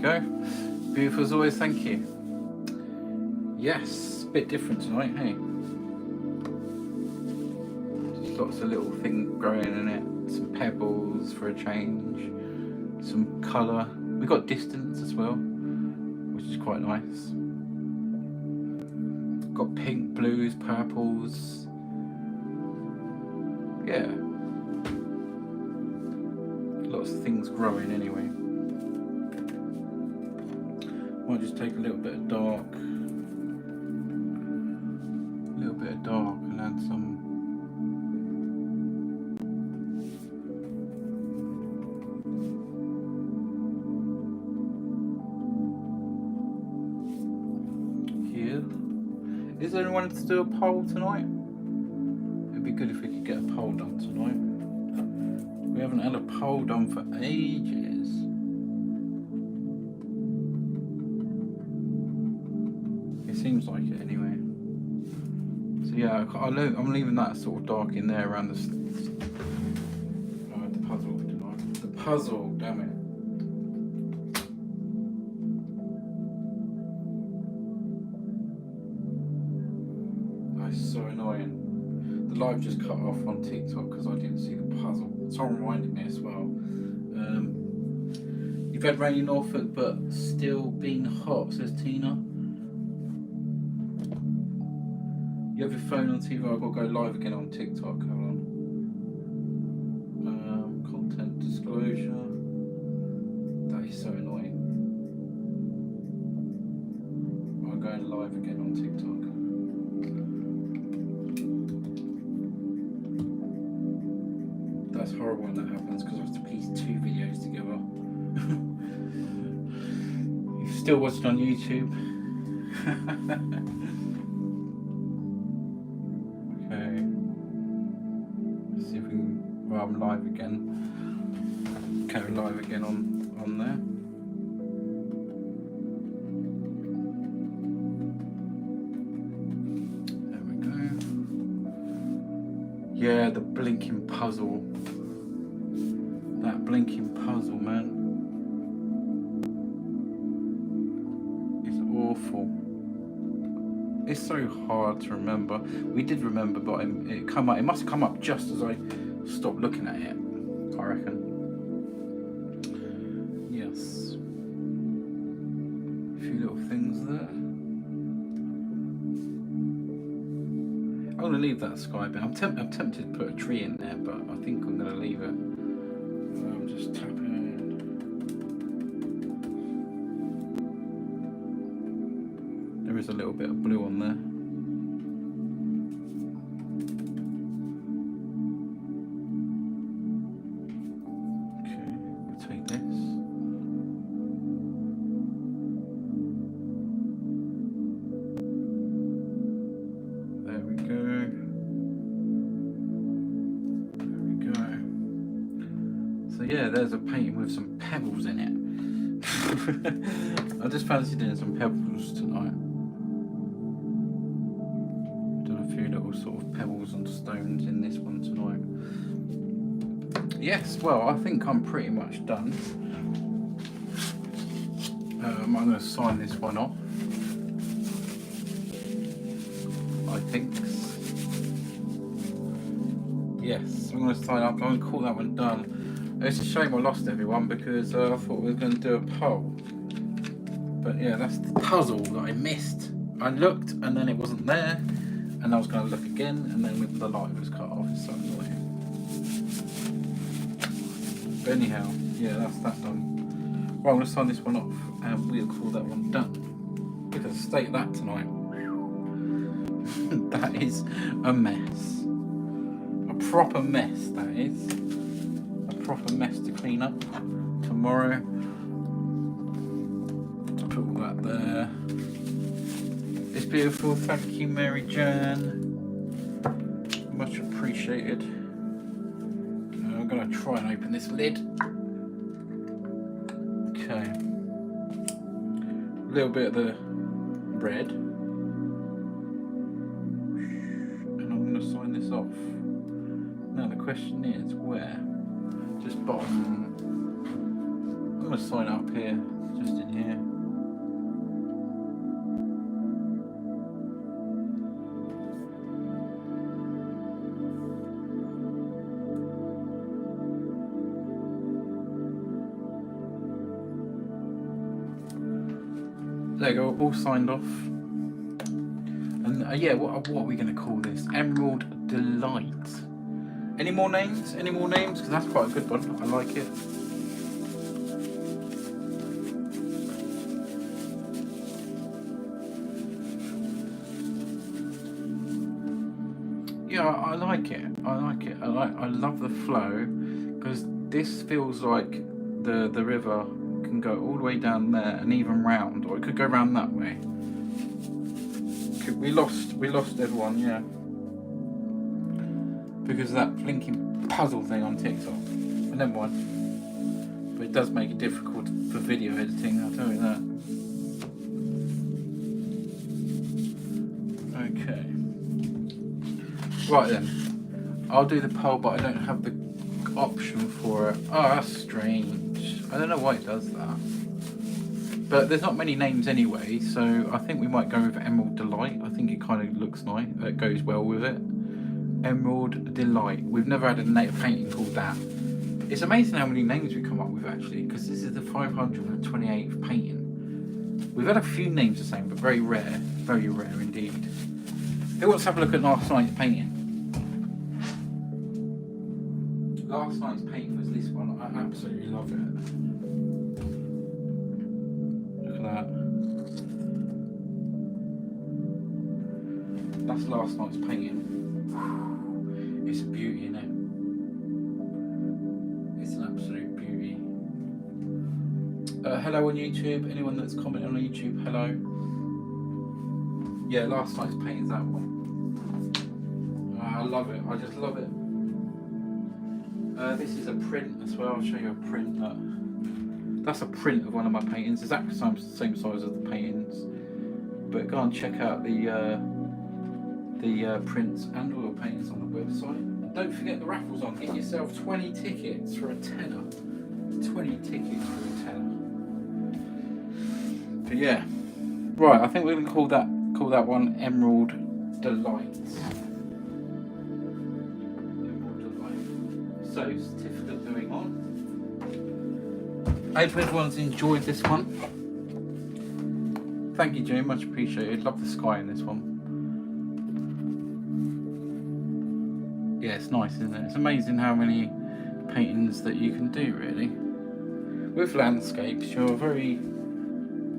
Go. Beautiful as always, thank you. Yes, a bit different tonight, hey? Just lots of little things growing in it. Some pebbles for a change. Some colour. We've got distance as well, which is quite nice. Got pink, blues, purples. Yeah. Lots of things growing anyway. Might just take a little bit of dark, and add some here. Is there anyone to do a poll tonight? It'd be good if we could get a poll done tonight. We haven't had a poll done for ages. Seems like it anyway. So yeah, I'm leaving that sort of dark in there around the puzzle tonight. The puzzle, damn it. That's so annoying. The live just cut off on TikTok because I didn't see the puzzle. Someone reminded me as well. You've had rain in Norfolk but still been hot, says Tina. You have your phone on TV, I've got to go live again on TikTok, hold on. Content disclosure. That is so annoying. I'm going live again on TikTok. That's horrible when that happens because I have to piece two videos together. still watching on YouTube. Okay. Let's see if we can. Well, I'm live again. Okay, we're live again on there. There we go. Yeah, the blinking puzzle. That blinking puzzle, man. Awful. It's so hard to remember. We did remember, but it come up. It must come up just as I stopped looking at it, I reckon. Yes. A few little things there. I'm gonna leave that sky bit. I'm tempted to put a tree in there, but I think I'm gonna leave it. I'm just tapping. There is a little bit of blue on there. Okay, we'll take this. There we go. There we go. So yeah, there's a painting with some pebbles in it. I just fancy doing some pebbles tonight. Sort of pebbles and stones in this one tonight. Yes, well, I think I'm pretty much done. I'm going to sign this one off. I think. Yes, I'm going to sign up. I'm going to call that one done. It's a shame I lost everyone because I thought we were going to do a poll. But yeah, that's the puzzle that I missed. I looked and then it wasn't there. And I was going to look again, and then the light was cut off. It's so annoying. But anyhow, yeah, that's that done. Well, I'm going to sign this one off, and we'll call that one done. Look at the state of that tonight. That is a mess. A proper mess, that is. A proper mess to clean up tomorrow. To put all that there. It's beautiful, thank you Mary Jan, much appreciated. I'm going to try and open this lid. Okay, a little bit of the red, and I'm going to sign this off. Now the question is where? Just bottom. I'm going to sign up here, just in here. There you go, all signed off. And yeah, what are we going to call this? Emerald Delight. Any more names? Any more names? Because that's quite a good one. I like it. Yeah, I like it. I like it. I love the flow because this feels like the river can go all the way down there and even round, or it could go round that way. We lost everyone, yeah, because of that blinking puzzle thing on TikTok. But never mind. But it does make it difficult for video editing, I'll tell you that. Okay. Right then, I'll do the poll, but I don't have the option for it. Oh, that's strange. I don't know why it does that. But there's not many names anyway, so I think we might go with Emerald Delight. I think it kind of looks nice. It goes well with it. Emerald Delight. We've never had a native painting called that. It's amazing how many names we come up with actually, because this is the 528th painting. We've had a few names the same, but very rare indeed. Who wants to have a look at last night's painting? Last night's painting was this one. I absolutely love it. Look at that. That's last night's painting. It's a beauty, isn't it? It's an absolute beauty. hello on YouTube. Anyone that's commenting on YouTube, hello. Yeah, last night's painting's that one. I love it. I just love it. This is a print as well. I'll show you a print. That's a print of one of my paintings. It's exactly the same size as the paintings. But go and check out the prints and oil paintings on the website. And don't forget the raffles on. Get yourself 20 tickets for a tenner. 20 tickets for a tenner. But yeah, right. I think we're gonna call that one Emerald Delights. Emerald Delight. So certificate going on. I hope everyone's enjoyed this one. Thank you, Jim. Much appreciated. Love the sky in this one. Yeah, it's nice, isn't it? It's amazing how many paintings that you can do, really. With landscapes, you're very,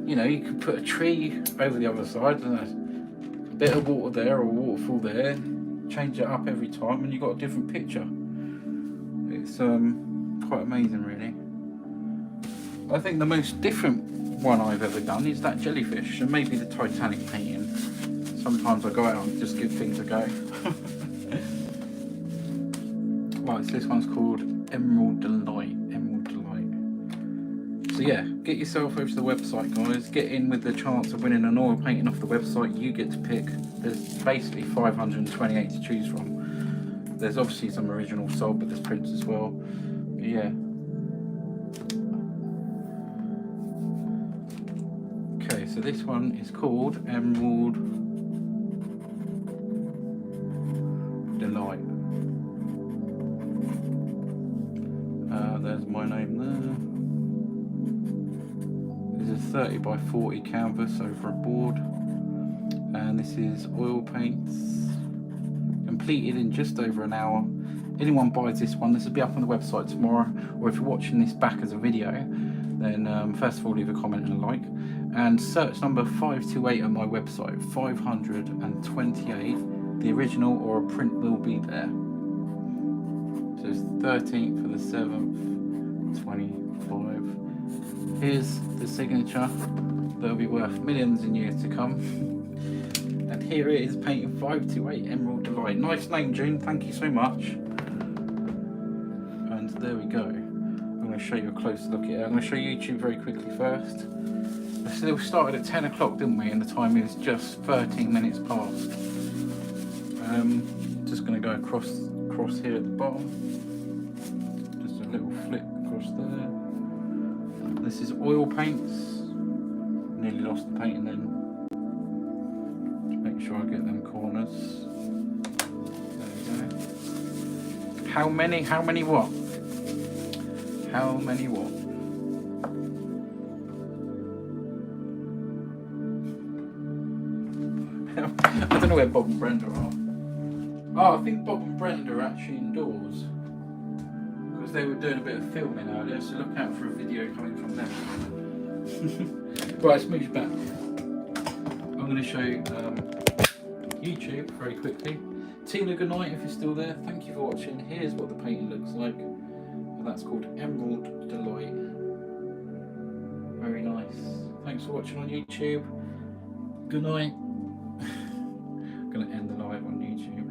you could put a tree over the other side and a bit of water there or a waterfall there, change it up every time and you've got a different picture. It's quite amazing, really. I think the most different one I've ever done is that jellyfish and maybe the Titanic painting. Sometimes I go out and just give things a go. Right, so this one's called Emerald Delight. Emerald Delight. So yeah, get yourself over to the website, guys. Get in with the chance of winning an oil painting off the website. You get to pick. There's basically 528 to choose from. There's obviously some original sold, but there's prints as well. But yeah. Okay, so this one is called Emerald Delight. There's my name there. This is a 30 by 40 canvas over a board. And this is oil paints. Completed in just over an hour. Anyone buys this one, this will be up on the website tomorrow. Or if you're watching this back as a video, then first of all leave a comment and a like. And search number 528 on my website, 528. The original or a print will be there. So it's 13th for the 7th, 25. Here's the signature that'll be worth millions in years to come. And here it is, painting 528 Emerald Delight. Nice name, June, thank you so much. And there we go. I'm going to show you a closer look at it. I'm going to show you YouTube very quickly first. So we started at 10 o'clock, didn't we? And the time is just 13 minutes past. Just going to go across here at the bottom. Just a little flick across there. This is oil paints. Nearly lost the painting then. Just make sure I get them corners. There we go. How many what? How many what? I don't know where Bob and Brenda are. Oh, I think Bob and Brenda are actually indoors because they were doing a bit of filming earlier, so look out for a video coming from them. Right, let's move back. I'm going to show you YouTube very quickly. Tina, good night if you're still there. Thank you for watching. Here's what the painting looks like. And that's called Emerald Delight. Very nice. Thanks for watching on YouTube. Good night. I'm going to end the live on YouTube.